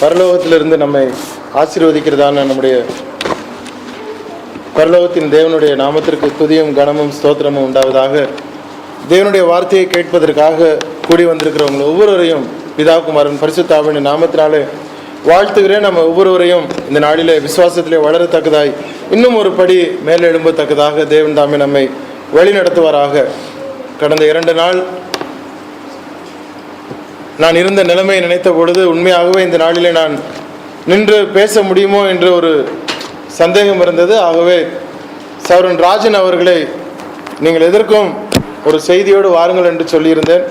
பரலோகத்திலிருந்து நம்மை ஆசீர்வதிக்கிறதான நம்முடைய பரலோகத்தின் தேவனுடைய நாமத்திற்கு துதியும் கனமும் ஸ்தோத்திரமும் உண்டாவதாக. தேவனுடைய வார்த்தையை கேட்பதற்காக கூடி வந்திருக்கிறவங்க ஒவ்வொருவரையும் பிதாகுமாரன் பரிசுத்த ஆவியின் நாமத்தினாலே வாழ்த்துகிறேன். நம்ம ஒவ்வொருவரையும் இந்த நாளிலே விசுவாசத்திலே வளரத்தக்கதாய் இன்னும் ஒரு படி மேலே எழும்பத்தக்கதாக தேவன் தாமே நம்மை வழி நடத்துவாராக. கடந்த 2 நாள் நான் இருந்த நிலைமையை நினைத்த பொழுது உண்மையாகவே இந்த நாளிலே நான் நின்று பேச முடியுமோ என்று ஒரு சந்தேகம் இருந்தது. ஆகவே சௌரன் ராஜன் அவர்களை நீங்கள் எதற்கும் ஒரு செய்தியோடு வாருங்கள் என்று சொல்லியிருந்தேன்.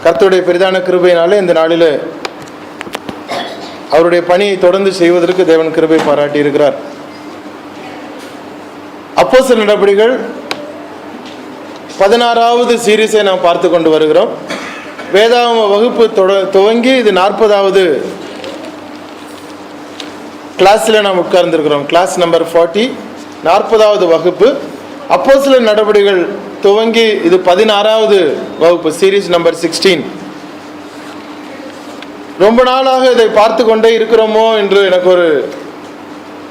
கர்த்தருடைய பெரிதான கிருபையினாலே இந்த நாளில் அவருடைய பணியை தொடர்ந்து செய்வதற்கு தேவன் கிருபை பாராட்டி இருக்கிறார். அப்போஸ்தலர் நடபடிகள் 16வது சீரீஸை நாம் பார்த்து கொண்டு வருகிறோம். வேதாகம வகுப்பு துவங்கி இது 40வது கிளாஸில் நாம் உட்கார்ந்துருக்கிறோம். கிளாஸ் நம்பர் 40, 40வது வகுப்பு. அப்போஸ்தலர் நடபடிகள் துவங்கி இது 16வது வகுப்பு, சீரீஸ் நம்பர் 16. ரொம்ப நாளாக இதை பார்த்து கொண்டே இருக்கிறோமோ என்று எனக்கு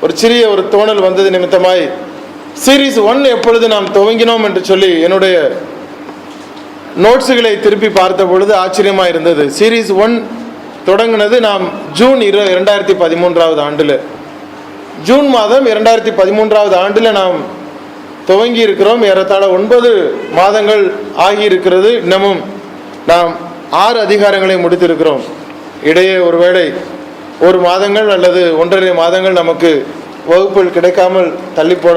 ஒரு சிறிய ஒரு தோணல் வந்தது நிமித்தமாய் சீரீஸ் 1 எப்பொழுது நாம் துவங்கினோம் என்று சொல்லி என்னுடைய நோட்ஸுகளை திருப்பி பார்த்த பொழுது ஆச்சரியமாக இருந்தது. சீரீஸ் 1 தொடங்கினது நாம் ஜூன் 2013வது ஆண்டில், ஜூன் மாதம் 2013வது ஆண்டில் நாம் துவங்கி இருக்கிறோம். ஏறத்தாழ 9 மாதங்கள் ஆகியிருக்கிறது. இன்னமும் நாம் 6 அதிகாரங்களை முடித்திருக்கிறோம். இடையே ஒருவேளை 1 மாதங்கள் அல்லது 1.5 மாதங்கள் நமக்கு வகுப்புகள் கிடைக்காமல் தள்ளி போன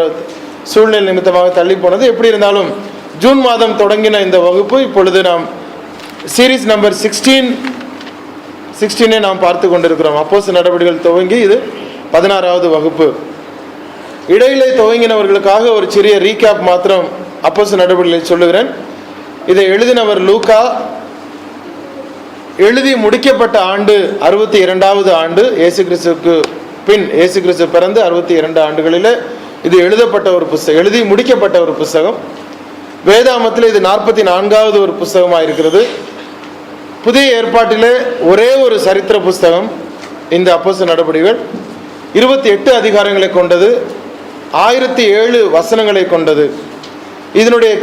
சூழ்நிலை நிமித்தமாக தள்ளி போனது. எப்படி இருந்தாலும் ஜூன் மாதம் தொடங்கின இந்த வகுப்பு இப்பொழுது நாம் சீரீஸ் நம்பர் 16 நாம் பார்த்து கொண்டிருக்கிறோம். அப்போஸ்தலர் நடபடிகள் துவங்கி இது 16வது வகுப்பு. இடையிலே துவங்கினவர்களுக்காக ஒரு சிறிய ரீகேப் மாத்திரம் அப்போஸ்தலர் நடபடிகளை சொல்லுகிறேன். இதை எழுதினவர் லூக்கா. எழுதி முடிக்கப்பட்ட ஆண்டு 62வது ஆண்டு. இயேசு கிறிஸ்துவுக்கு பின் இயேசு கிறிஸ்து பிறந்து 62 ஆண்டுகளில் இது எழுதப்பட்ட ஒரு புஸ்தகம், எழுதி முடிக்கப்பட்ட ஒரு புஸ்தகம். வேதாகமத்தில் இது 44வது ஒரு புஸ்தகமாக இருக்கிறது. புதிய ஏற்பாட்டிலே ஒரே ஒரு சரித்திர புஸ்தகம் இந்த அப்போஸ்தலர் நடபடிகள். 28 அதிகாரங்களை கொண்டது, 1007 வசனங்களை கொண்டது. இதனுடைய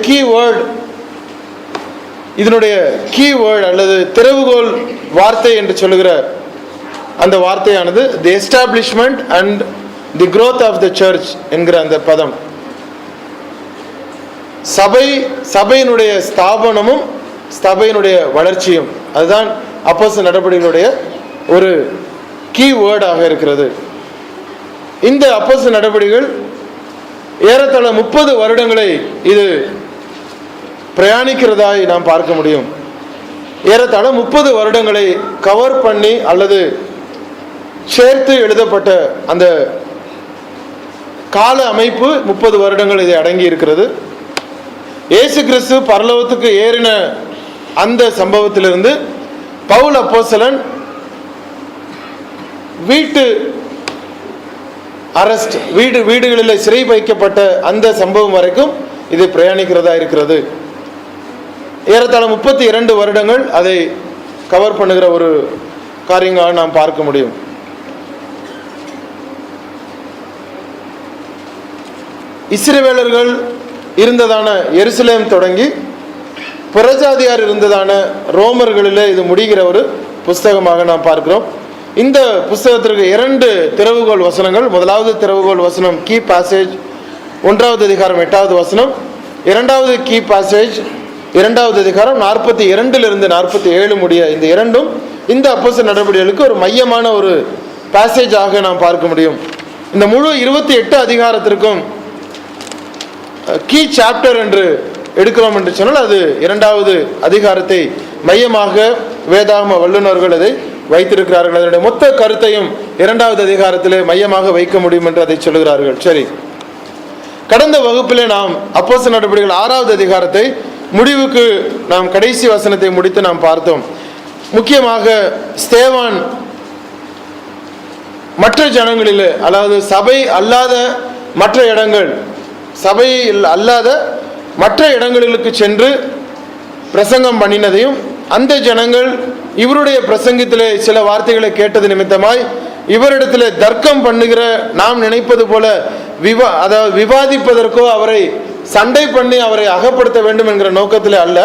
கீவேர்டு அல்லது திறவுகோல் வார்த்தை என்று சொல்லுகிற அந்த வார்த்தையானது the establishment and the growth of the church என்கிற அந்த பதம். சபையினுடைய ஸ்தாபனமும் சபையினுடைய வளர்ச்சியும், அதுதான் அப்போஸ்தலர் நடபடிகளுடைய ஒரு கீவேர்டாக இருக்கிறது. இந்த அப்போஸ்தலர் நடபடிகள் ஏறத்தாழ 30 வருடங்களை இது பிரயாணிக்கிறதாய் நாம் பார்க்க முடியும். ஏறத்தாழ 30 வருடங்களை கவர் பண்ணி அல்லது சேர்த்து எழுதப்பட்ட அந்த கால அமைப்பு 30 வருடங்கள் இதை அடங்கி இருக்கிறது. இயேசு கிறிஸ்து பரலோகத்துக்கு ஏறின அந்த சம்பவத்திலிருந்து பவுல் அப்போஸ்தலன் வீடுகளில் சிறை வைக்கப்பட்ட அந்த சம்பவம் வரைக்கும் இது பிரயாணிக்கிறதா இருக்கிறது. ஏறத்தாழ 32 வருடங்கள் அதை கவர் பண்ணுகிற ஒரு காரியங்களாக நாம் பார்க்க முடியும். இஸ்ரவேலர்கள் இருந்ததான எருசலேம் தொடங்கி புறஜாதியார் இருந்ததான ரோமர்களில் இது முடிகிற ஒரு புஸ்தகமாக நாம் பார்க்கிறோம். இந்த புஸ்தகத்திற்கு 2 திறவுகோல் வசனங்கள். முதலாவது திறவுகோல் வசனம் கீ பாசேஜ் 1வது அதிகாரம் 8வது வசனம். 2வது கீ பாசேஜ் 2வது அதிகாரம் 42லிருந்து 47 முடிய. இந்த 2ம் இந்த அப்போஸ்தலர் நடபடிகளுக்கு ஒரு மையமான ஒரு பாசேஜாக நாம் பார்க்க முடியும். இந்த முழு 28 அதிகாரத்திற்கும் கீ சாப்டர் என்று எடுக்கிறோம் என்று சொன்னால் அது 2வது அதிகாரத்தை மையமாக வேதாகம வல்லுநர்கள் அதை வைத்திருக்கிறார்கள். அதனுடைய மொத்த கருத்தையும் 2வது அதிகாரத்திலே மையமாக வைக்க முடியும் என்று அதை சொல்லுகிறார்கள். சரி, கடந்த வகுப்பிலே நாம் அப்போஸ்தலர் நடபடிகள் 6வது அதிகாரத்தை முடிவுக்கு நாம் கடைசி வசனத்தை முடித்து நாம் பார்த்தோம். முக்கியமாக ஸ்தேவான் மற்ற ஜனங்களில், அதாவது சபை அல்லாத மற்ற இடங்கள், சபையில் அல்லாத மற்ற இடங்களுக்கு சென்று பிரசங்கம் பண்ணினதையும் அந்த ஜனங்கள் இவருடைய பிரசங்கத்திலே சில வார்த்தைகளை கேட்டது நிமித்தமாய் இவரிடத்திலே தர்க்கம் பண்ணுகிற, நாம் நினைப்பது போல விவாதிப்பதற்கோ அவரை சண்டை பண்ணி அவரை அகப்படுத்த வேண்டும் என்கிற நோக்கத்திலே அல்ல,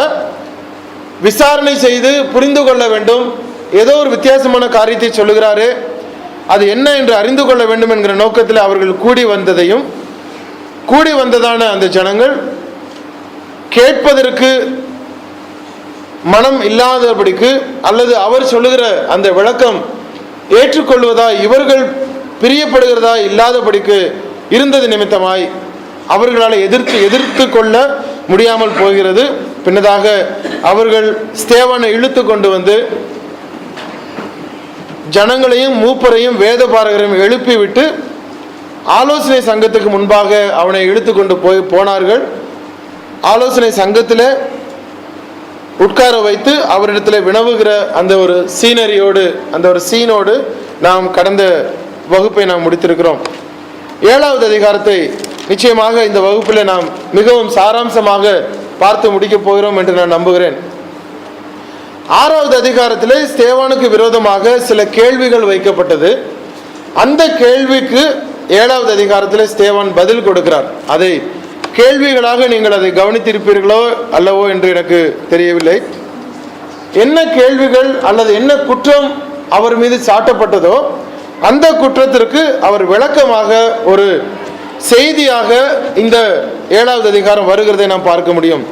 விசாரணை செய்து புரிந்து கொள்ள வேண்டும். ஏதோ ஒரு வித்தியாசமான காரியத்தை சொல்லுகிறாரு, அது என்ன என்று அறிந்து கொள்ள வேண்டும் என்கிற நோக்கத்தில் அவர்கள் கூடி வந்ததையும், கூடி வந்ததான அந்த ஜனங்கள் கேட்பதற்கு மனம் இல்லாதபடிக்கு அல்லது அவர் சொல்லுகிற அந்த விளக்கம் ஏற்றுக்கொள்வதா இவர்கள் பிரியப்படுகிறதா இல்லாதபடிக்கு இருந்தது நிமித்தமாய் அவர்களால் எதிர்த்து கொள்ள முடியாமல் போகிறது. பின்னதாக அவர்கள் ஸ்தேவானை இழுத்து கொண்டு வந்து ஜனங்களையும் மூப்பரையும் வேத பாரகரையும் எழுப்பிவிட்டு ஆலோசனை சங்கத்துக்கு முன்பாக அவனை இழுத்து கொண்டு போனார்கள். ஆலோசனை சங்கத்தில் உட்கார வைத்து அவரிடத்தில் வினவுகிற அந்த ஒரு சீனரியோடு, அந்த ஒரு சீனோடு நாம் கடந்த வகுப்பை நாம் முடித்திருக்கிறோம். 7வது அதிகாரத்தை நிச்சயமாக இந்த வகுப்பில் நாம் மிகவும் சாராம்சமாக பார்த்து முடிக்கப் போகிறோம் என்று நான் நம்புகிறேன். 6வது அதிகாரத்தில் ஸ்தேவானுக்கு விரோதமாக சில கேள்விகள் வைக்கப்பட்டது. அந்த கேள்விக்கு 7வது அதிகாரத்தில் ஸ்தேவான் பதில் கொடுக்கிறார். அதை கேள்விகளாக நீங்கள் அதை கவனித்திருப்பீர்களோ அல்லவோ என்று எனக்கு தெரியவில்லை. என்ன கேள்விகள் அல்லது என்ன குற்றம் அவர் மீது சாட்டப்பட்டதோ அந்த குற்றத்திற்கு அவர் விளக்கமாக ஒரு செய்தியாக இந்த 7வது அதிகாரம் வருகிறதை நாம் பார்க்க முடியும்.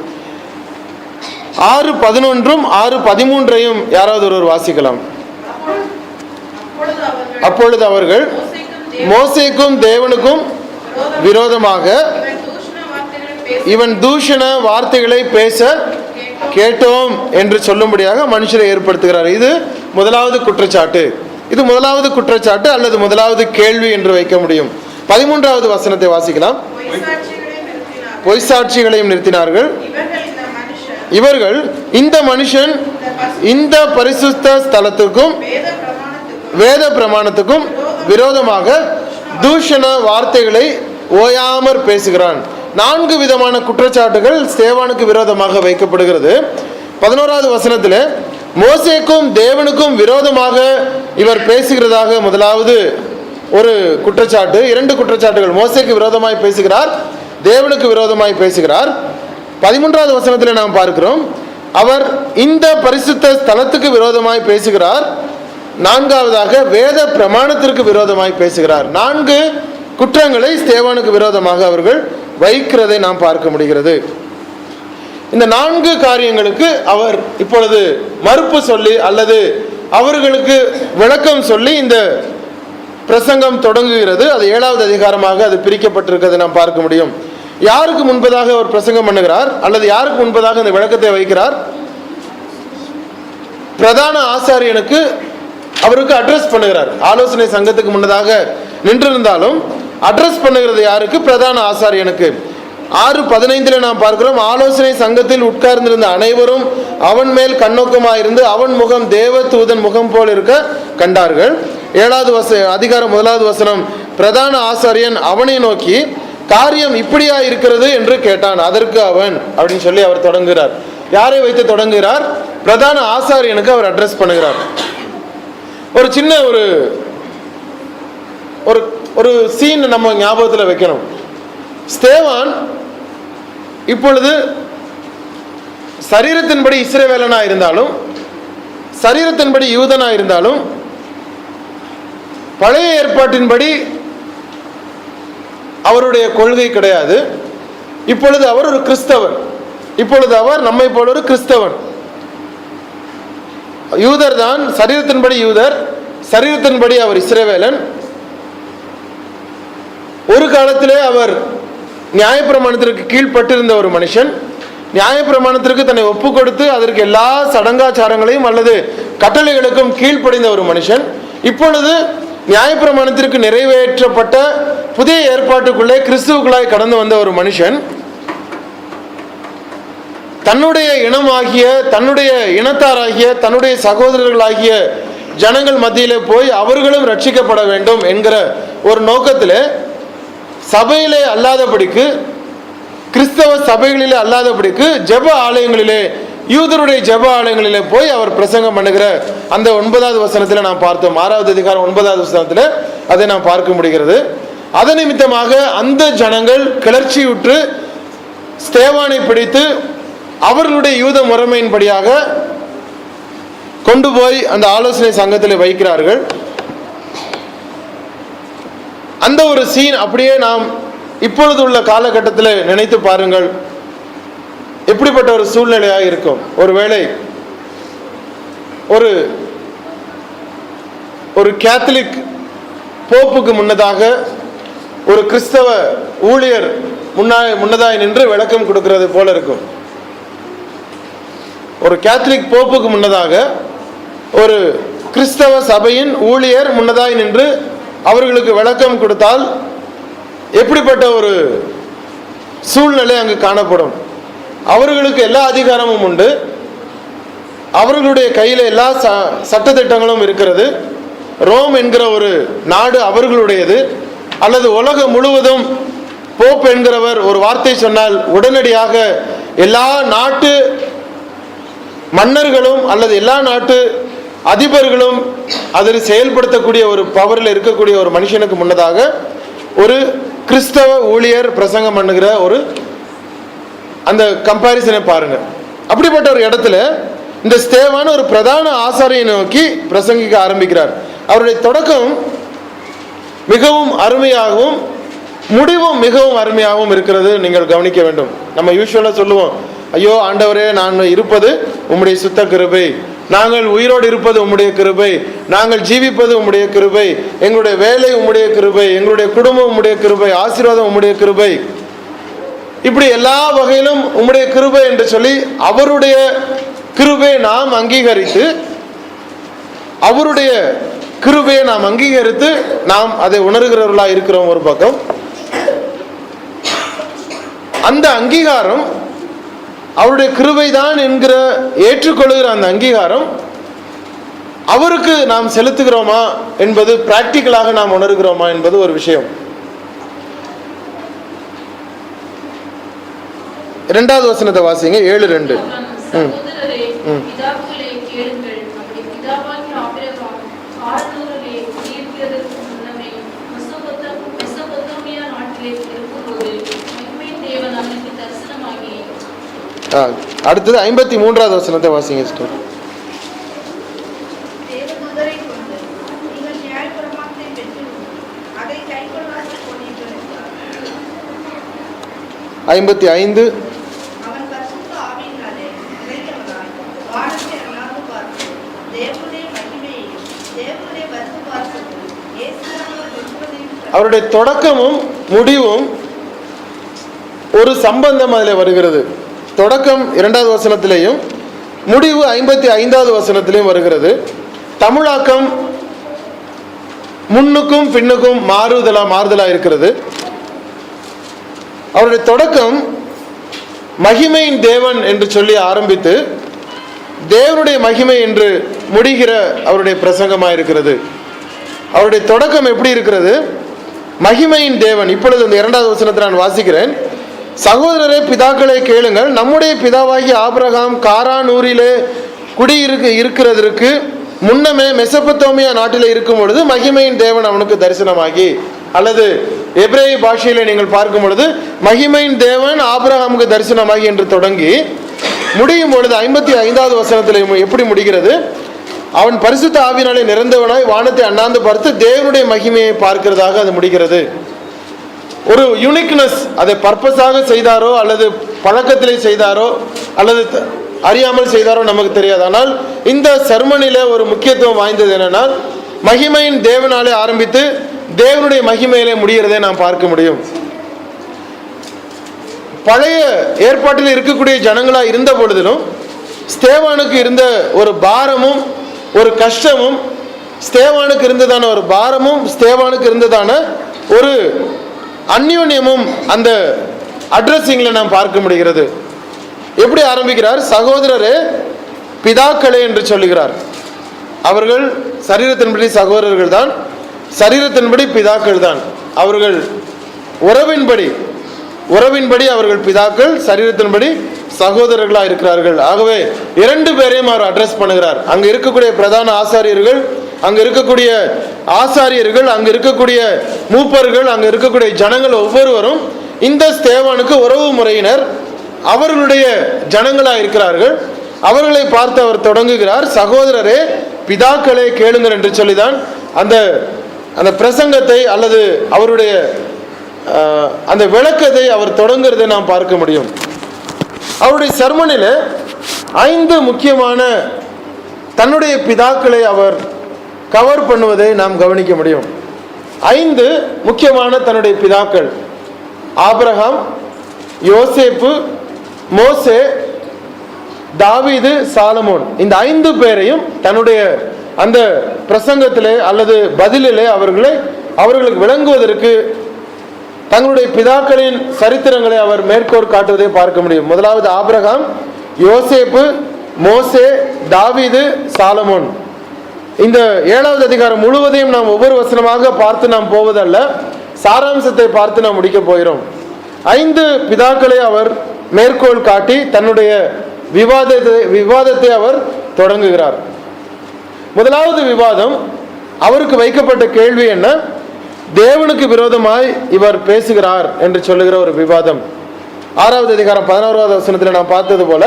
6:11 6:13 யாராவது ஒருவர் வாசிக்கலாம். அப்பொழுது அவர்கள் மோசேக்கும் தேவனுக்கும் விரோதமாக இவன் தூஷண வார்த்தைகளை பேச கேட்டோம் என்று சொல்லும்படியாக மனுஷரை ஏற்படுத்துகிறார். இது முதலாவது குற்றச்சாட்டு. இது முதலாவது குற்றச்சாட்டு அல்லது முதலாவது கேள்வி என்று வைக்க முடியும். 13வது வசனத்தை வாசிக்கலாம். பொய் சாட்சிகளையும் நிறுத்தினார்கள். இவர்கள் இந்த மனுஷன் இந்த பரிசுத்த ஸ்தலத்துக்கும் வேத பிரமாணத்துக்கும் விரோதமாக தூஷண வார்த்தைகளை ஓயாமற் பேசுகிறான். 4 விதமான குற்றச்சாட்டுகள் ஸ்தேவானுக்கு விரோதமாக வைக்கப்படுகிறது. 11வது வசனத்தில் மோசேக்கும் தேவனுக்கும் விரோதமாக இவர் பேசுகிறதாக முதலாவது ஒரு குற்றச்சாட்டு. 2 குற்றச்சாட்டுகள். மோசேக்கு விரோதமாய் பேசுகிறார், தேவனுக்கு விரோதமாய் பேசுகிறார். 13வது வசனத்தில் நாம் பார்க்கிறோம், அவர் இந்த பரிசுத்த ஸ்தலத்துக்கு விரோதமாய் பேசுகிறார். 4வதாக வேத பிரமாணத்திற்கு விரோதமாய் பேசுகிறார். 4 குற்றங்களை ஸ்தேவானுக்கு விரோதமாக அவர்கள் வைக்கிறதை நாம் பார்க்க முடிகிறது. இந்த 4 காரியங்களுக்கு அவர் இப்பொழுது மறுப்பு சொல்லி அல்லது அவர்களுக்கு விளக்கம் சொல்லி இந்த பிரசங்கம் தொடங்குகிறது. அது 7வது அதிகாரமாக அது பிரிக்கப்பட்டிருக்கிறதை நாம் பார்க்க முடியும். யாருக்கு முன்பதாக அவர் பிரசங்கம் பண்ணுகிறார் அல்லது யாருக்கு முன்பதாக இந்த விளக்கத்தை வைக்கிறார்? பிரதான ஆசாரியனுக்கு அவருக்கு அட்ரஸ் பண்ணுகிறார். ஆலோசனை சங்கத்துக்கு முன்னதாக நின்றிருந்தாலும் அட்ரஸ் பண்ணுகிறது யாருக்கு? பிரதான ஆசாரியனுக்கு. 6:15 நாம் பார்க்கிறோம், ஆலோசனை சங்கத்தில் உட்கார்ந்திருந்த அனைவரும் அவன் மேல் கண்ணோக்கமாயிருந்து அவன் முகம் தேவ தூதன் முகம் போல் இருக்க கண்டார்கள். 7வது அதிகாரம் 1வது வசனம், பிரதான ஆசாரியன் அவனை நோக்கி காரியம் இப்படியா இருக்கிறது என்று கேட்டான். அதற்கு அவன் அப்படின்னு சொல்லி அவர் தொடங்குகிறார். யாரை வைத்து தொடங்குகிறார்? பிரதான ஆசாரியனுக்கு அவர் அட்ரஸ் பண்ணுகிறார். ஒரு சின்ன ஒரு சீன் நம்ம ஞாபகத்தில் வைக்கணும். ஸ்தேவான் இப்பொழுது சரீரத்தின்படி இஸ்ரவேலனா இருந்தாலும் சரீரத்தின்படி யூதனா இருந்தாலும் பழைய ஏற்பாட்டின்படி அவருடைய கொள்கை கிடையாது. இப்பொழுது அவர் ஒரு கிறிஸ்தவன். இப்பொழுது அவர் நம்மை போல ஒரு கிறிஸ்தவன். யூதர் தான், சரீரத்தின்படி யூதர், சரீரத்தின்படி அவர் இஸ்ரவேலன். ஒரு காலத்திலே அவர் நியாயப்பிரமாணத்திற்கு கீழ்பட்டிருந்த ஒரு மனுஷன். நியாயப்பிரமாணத்திற்கு தன்னை ஒப்பு கொடுத்து அதற்கு எல்லா சடங்காச்சாரங்களையும் அல்லது கட்டளைகளுக்கும் கீழ்ப்படிந்த ஒரு மனுஷன். இப்பொழுது நியாயப்பிரமாணத்திற்கு நிறைவேற்றப்பட்ட புதிய ஏற்பாட்டுக்குள்ளே கிறிஸ்துவுக்குள்ளாய் கடந்து வந்த ஒரு மனுஷன் தன்னுடைய இனமாகிய, தன்னுடைய இனத்தாராகிய, தன்னுடைய சகோதரர்களாகிய ஜனங்கள் மத்தியிலே போய் அவர்களும் ரட்சிக்கப்பட வேண்டும் என்கிற ஒரு நோக்கத்திலே சபையிலே அல்லாதபடிக்கு, கிறிஸ்தவ சபைகளிலே அல்லாதபடிக்கு ஜெப ஆலயங்களிலே யூதருடைய ஜெப ஆலயங்களிலே போய் அவர் பிரசங்கம் பண்ணுகிற அந்த 9வது வசனத்தில் நாம் பார்த்தோம். 6வது அதிகாரம் 9வது வசனத்தில் அதை நாம் பார்க்க முடிகிறது. அதன் நிமித்தமாக அந்த ஜனங்கள் கிளர்ச்சியுற்று ஸ்தேவானை பிடித்து அவர்களுடைய யூத முறைமையின்படியாக கொண்டு போய் அந்த ஆலோசனை சங்கத்தில் வைக்கிறார்கள். அந்த ஒரு சீன் அப்படியே நாம் இப்பொழுது உள்ள காலகட்டத்தில் நினைத்து பாருங்கள், எப்படிப்பட்ட ஒரு சூழ்நிலையாக இருக்கும். ஒருவேளை ஒரு கேத்தலிக் போப்புக்கு முன்னதாக ஒரு கிறிஸ்தவ ஊழியர் முன்னதாய் நின்று விளக்கம் கொடுக்கிறது போல இருக்கும். ஒரு கேத்தலிக் போப்புக்கு முன்னதாக ஒரு கிறிஸ்தவ சபையின் ஊழியர் முன்னதாய் நின்று அவர்களுக்கு விளக்கம் கொடுத்தால் எப்படிப்பட்ட ஒரு சூழ்நிலை அங்கு காணப்படும். அவர்களுக்கு எல்லா அதிகாரமும் உண்டு, அவர்களுடைய கையில் எல்லா சட்டத்திட்டங்களும் இருக்கிறது. ரோம் என்கிற ஒரு நாடு அவர்களுடையது. அல்லது உலகம் முழுவதும் போப் என்கிறவர் ஒரு வார்த்தை சொன்னால் உடனடியாக எல்லா நாட்டு மன்னர்களும் அல்லது எல்லா நாட்டு அதிபர்களும் அதில் செயல்படுத்தக்கூடிய ஒரு பவரில் இருக்கக்கூடிய ஒரு மனுஷனுக்கு முன்னதாக ஒரு கிறிஸ்தவ ஊழியர் பிரசங்கம் பண்ணுகிற ஒரு அந்த கம்பாரிசனை பாருங்க. அப்படிப்பட்ட ஒரு இடத்துல இந்த ஸ்தேவான் ஒரு பிரதான ஆசாரியை நோக்கி பிரசங்கிக்க ஆரம்பிக்கிறார். அவருடைய தொடக்கம் மிகவும் அருமையாகவும் முடிவும் மிகவும் அருமையாகவும் இருக்கிறது. நீங்கள் கவனிக்க வேண்டும். நம்ம யூசுவலா சொல்லுவோம், ஐயோ ஆண்டவரே, நான் இருப்பது உம்முடைய சுத்த கிருபை, நாங்கள் உயிரோடு இருப்பது உம்முடைய கிருபை, நாங்கள் ஜீவிப்பது உம்முடைய கிருபை, எங்களுடைய வேலை உம்முடைய கிருபை, எங்களுடைய குடும்பம் உம்முடைய கிருபை, ஆசீர்வாதம் உம்முடைய கிருபை, இப்படி எல்லா வகையிலும் உம்முடைய கிருபை என்று சொல்லி அவருடைய கிருபை நாம் அங்கீகரித்து, அவருடைய கிருபையை நாம் அங்கீகரித்து நாம் அதை உணர்கிறவர்களாக இருக்கிறோம். ஒரு பக்கம் அந்த அங்கீகாரம் அவருடைய கிருபைதான் என்கிற ஏற்றுக்கொள்கிற அந்த அங்கீகாரம் அவருக்கு நாம் செலுத்துகிறோமா என்பது பிராக்டிக்கலாக நாம் உணர்கிறோமா என்பது ஒரு விஷயம். 2வது வசனத்தை வாசிங்க. 7:2. அடுத்தது 53வது வசனத்தை வாசிங்க. 55. அவருடைய தொடக்கமும் முடிவும் ஒரு சம்பந்தம் அதில் வருகிறது. தொடக்கம் 2வது வசனத்திலேயும் முடிவு 55வது வசனத்திலேயும் வருகிறது. தமிழாக்கம் முன்னுக்கும் பின்னுக்கும் மாறுதலா இருக்கிறது. அவருடைய தொடக்கம் மகிமையின் தேவன் என்று சொல்லி ஆரம்பித்து தேவனுடைய மகிமை என்று முடிகிற அவருடைய பிரசங்கமாக இருக்கிறது. அவருடைய தொடக்கம் எப்படி இருக்கிறது? மகிமையின் தேவன். இப்பொழுது இந்த 2வது வசனத்தை நான் வாசிக்கிறேன். சகோதரரே, பிதாக்களை கேளுங்கள். நம்முடைய பிதாவாகி ஆபிரகாம் காரான் ஊரிலே இருக்கிறதற்கு முன்னமே மெசொப்பொத்தேமியா நாட்டில் இருக்கும் பொழுது மகிமையின் தேவன் அவனுக்கு தரிசனமாகி, அல்லது எபிரேய பாஷையில நீங்கள் பார்க்கும் பொழுது மகிமையின் தேவன் ஆபிரகாமுக்கு தரிசனமாகி என்று தொடங்கி முடியும் பொழுது 55வது வசனத்தில் எப்படி முடிகிறது? அவன் பரிசுத்த ஆவியினாலே நிறைந்தவனாய் வானத்தை அண்ணாந்து பார்த்து தேவனுடைய மகிமையை பார்க்கிறதாக அது முடிகிறது. ஒரு யூனிக்னஸ், அதை பர்பஸாக செய்தாரோ அல்லது பழக்கத்திலே செய்தாரோ அல்லது அறியாமல் செய்தாரோ நமக்கு தெரியாது. ஆனால் இந்த சர்மனில ஒரு முக்கியத்துவம் வாய்ந்தது என்னன்னா, மகிமையின் தேவனாலே ஆரம்பித்து தேவனுடைய மகிமையிலே முடிகிறதை நாம் பார்க்க முடியும். பழைய ஏற்பாட்டில் இருக்கக்கூடிய ஜனங்களா இருந்த பொழுதிலும் ஸ்தேவானுக்கு இருந்த ஒரு பாரமும் ஒரு கஷ்டமும், ஸ்தேவானுக்கு இருந்ததான ஒரு பாரமும் ஸ்தேவானுக்கு இருந்ததான ஒரு அந்யோன்யமும் அந்த அட்ரஸிங்ல நாம் பார்க்க முடிகிறது. எப்படி ஆரம்பிக்கிறார்? சகோதரரே, பிதாக்களே என்று சொல்லுகிறார். அவர்கள் சரீரத்தின்படி சகோதரர்கள் தான், சரீரத்தின்படி பிதாக்கள் தான். அவர்கள் உறவின்படி அவர்கள் பிதாக்கள், சரீரத்தின்படி சகோதரர்களா இருக்கிறார்கள். ஆகவே 2 பேரையும் அவர் அட்ரஸ் பண்ணுகிறார். அங்க இருக்கக்கூடிய பிரதான ஆசாரியர்கள், அங்க இருக்கக்கூடிய அங்க இருக்கக்கூடிய மூப்பர்கள், அங்க இருக்கக்கூடிய ஜனங்கள் ஒவ்வொருவரும் இந்த ஸ்தேவானுக்கு உறவு முறையினர், அவர்களுடைய ஜனங்களா இருக்கிறார்கள். அவர்களை பார்த்து அவர் தொடங்குகிறார், சகோதரரே பிதாக்களே கேளுங்கள் என்று சொல்லிதான் அந்த பிரசங்கத்தை அல்லது அவருடைய அந்த விளக்கத்தை அவர் தொடங்குறதை நாம் பார்க்க முடியும். அவருடைய சர்மனில் 5 முக்கியமான தன்னுடைய பிதாக்களை அவர் கவர் பண்ணுவதை நாம் கவனிக்க முடியும். 5 முக்கியமான தன்னுடைய பிதாக்கள்: ஆபிரகாம், யோசேப்பு, மோசே, தாவீது, சாலமோன். இந்த 5 பேரையும் தன்னுடைய அந்த பிரசங்கத்திலே அல்லது பதிலிலே அவர்களுக்கு விளங்குவதற்கு தங்களுடைய பிதாக்களின் சரித்திரங்களை அவர் மேற்கோள் காட்டுவதை பார்க்க முடியும். முதலாவது ஆபிரகாம், யோசேப்பு, மோசே, தாவீது, சாலமோன். இந்த 7வது அதிகாரம் முழுவதையும் நாம் ஒவ்வொரு வசனமாக பார்த்து நாம் போவதல்ல, சாராம்சத்தை பார்த்து நாம் முடிக்க போகிறோம். 5 பிதாக்களை அவர் மேற்கோள் காட்டி தன்னுடைய விவாதத்தை அவர் தொடங்குகிறார். முதலாவது விவாதம், அவருக்கு வைக்கப்பட்ட கேள்வி என்ன? தேவனுக்கு விரோதமாய் இவர் பேசுகிறார் என்று சொல்லுகிற ஒரு விவாதம். 6வது அதிகாரம் 11வது வசனத்தில் நாம் பார்த்தது போல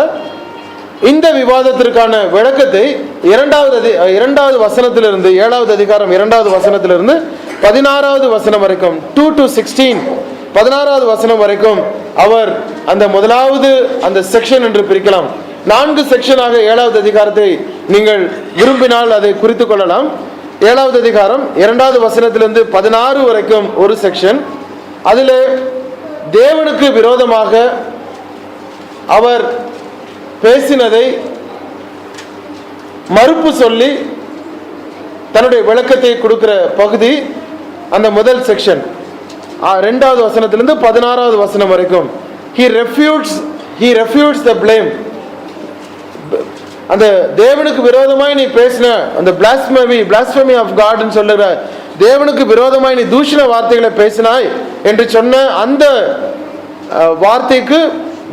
இந்த விவாதத்திற்கான விளக்கத்தை 2வது வசனத்திலிருந்து 7வது அதிகாரம் 2வது வசனத்திலிருந்து 16வது வசனம் வரைக்கும் 2 to 16 16வது வசனம் வரைக்கும் அவர் அந்த முதலாவது அந்த செக்ஷன் என்று பிரிக்கலாம். 4 செக்ஷனாக 7வது அதிகாரத்தை நீங்கள் விரும்பினால் அதை குறித்துக் கொள்ளலாம். 7வது அதிகாரம் 2வது வசனத்திலிருந்து 16 வரைக்கும் ஒரு செக்ஷன். அதில் தேவனுக்கு விரோதமாக அவர் பேசினதை மறுப்பு சொல்லி தன்னுடைய விளக்கத்தை கொடுக்கிற பகுதி அந்த முதல் செக்ஷன். 2வது வசனத்திலிருந்து 16வது வசனம் வரைக்கும் he refutes the blame. அந்த தேவனுக்கு விரோதமாய் நீ பேசின அந்த blasphemy of God ன்னு சொல்லுற தேவனுக்கு விரோதமாய் நீ தூஷண வார்த்தைகளை பேசினாய் என்று சொன்ன அந்த வார்த்தைக்கு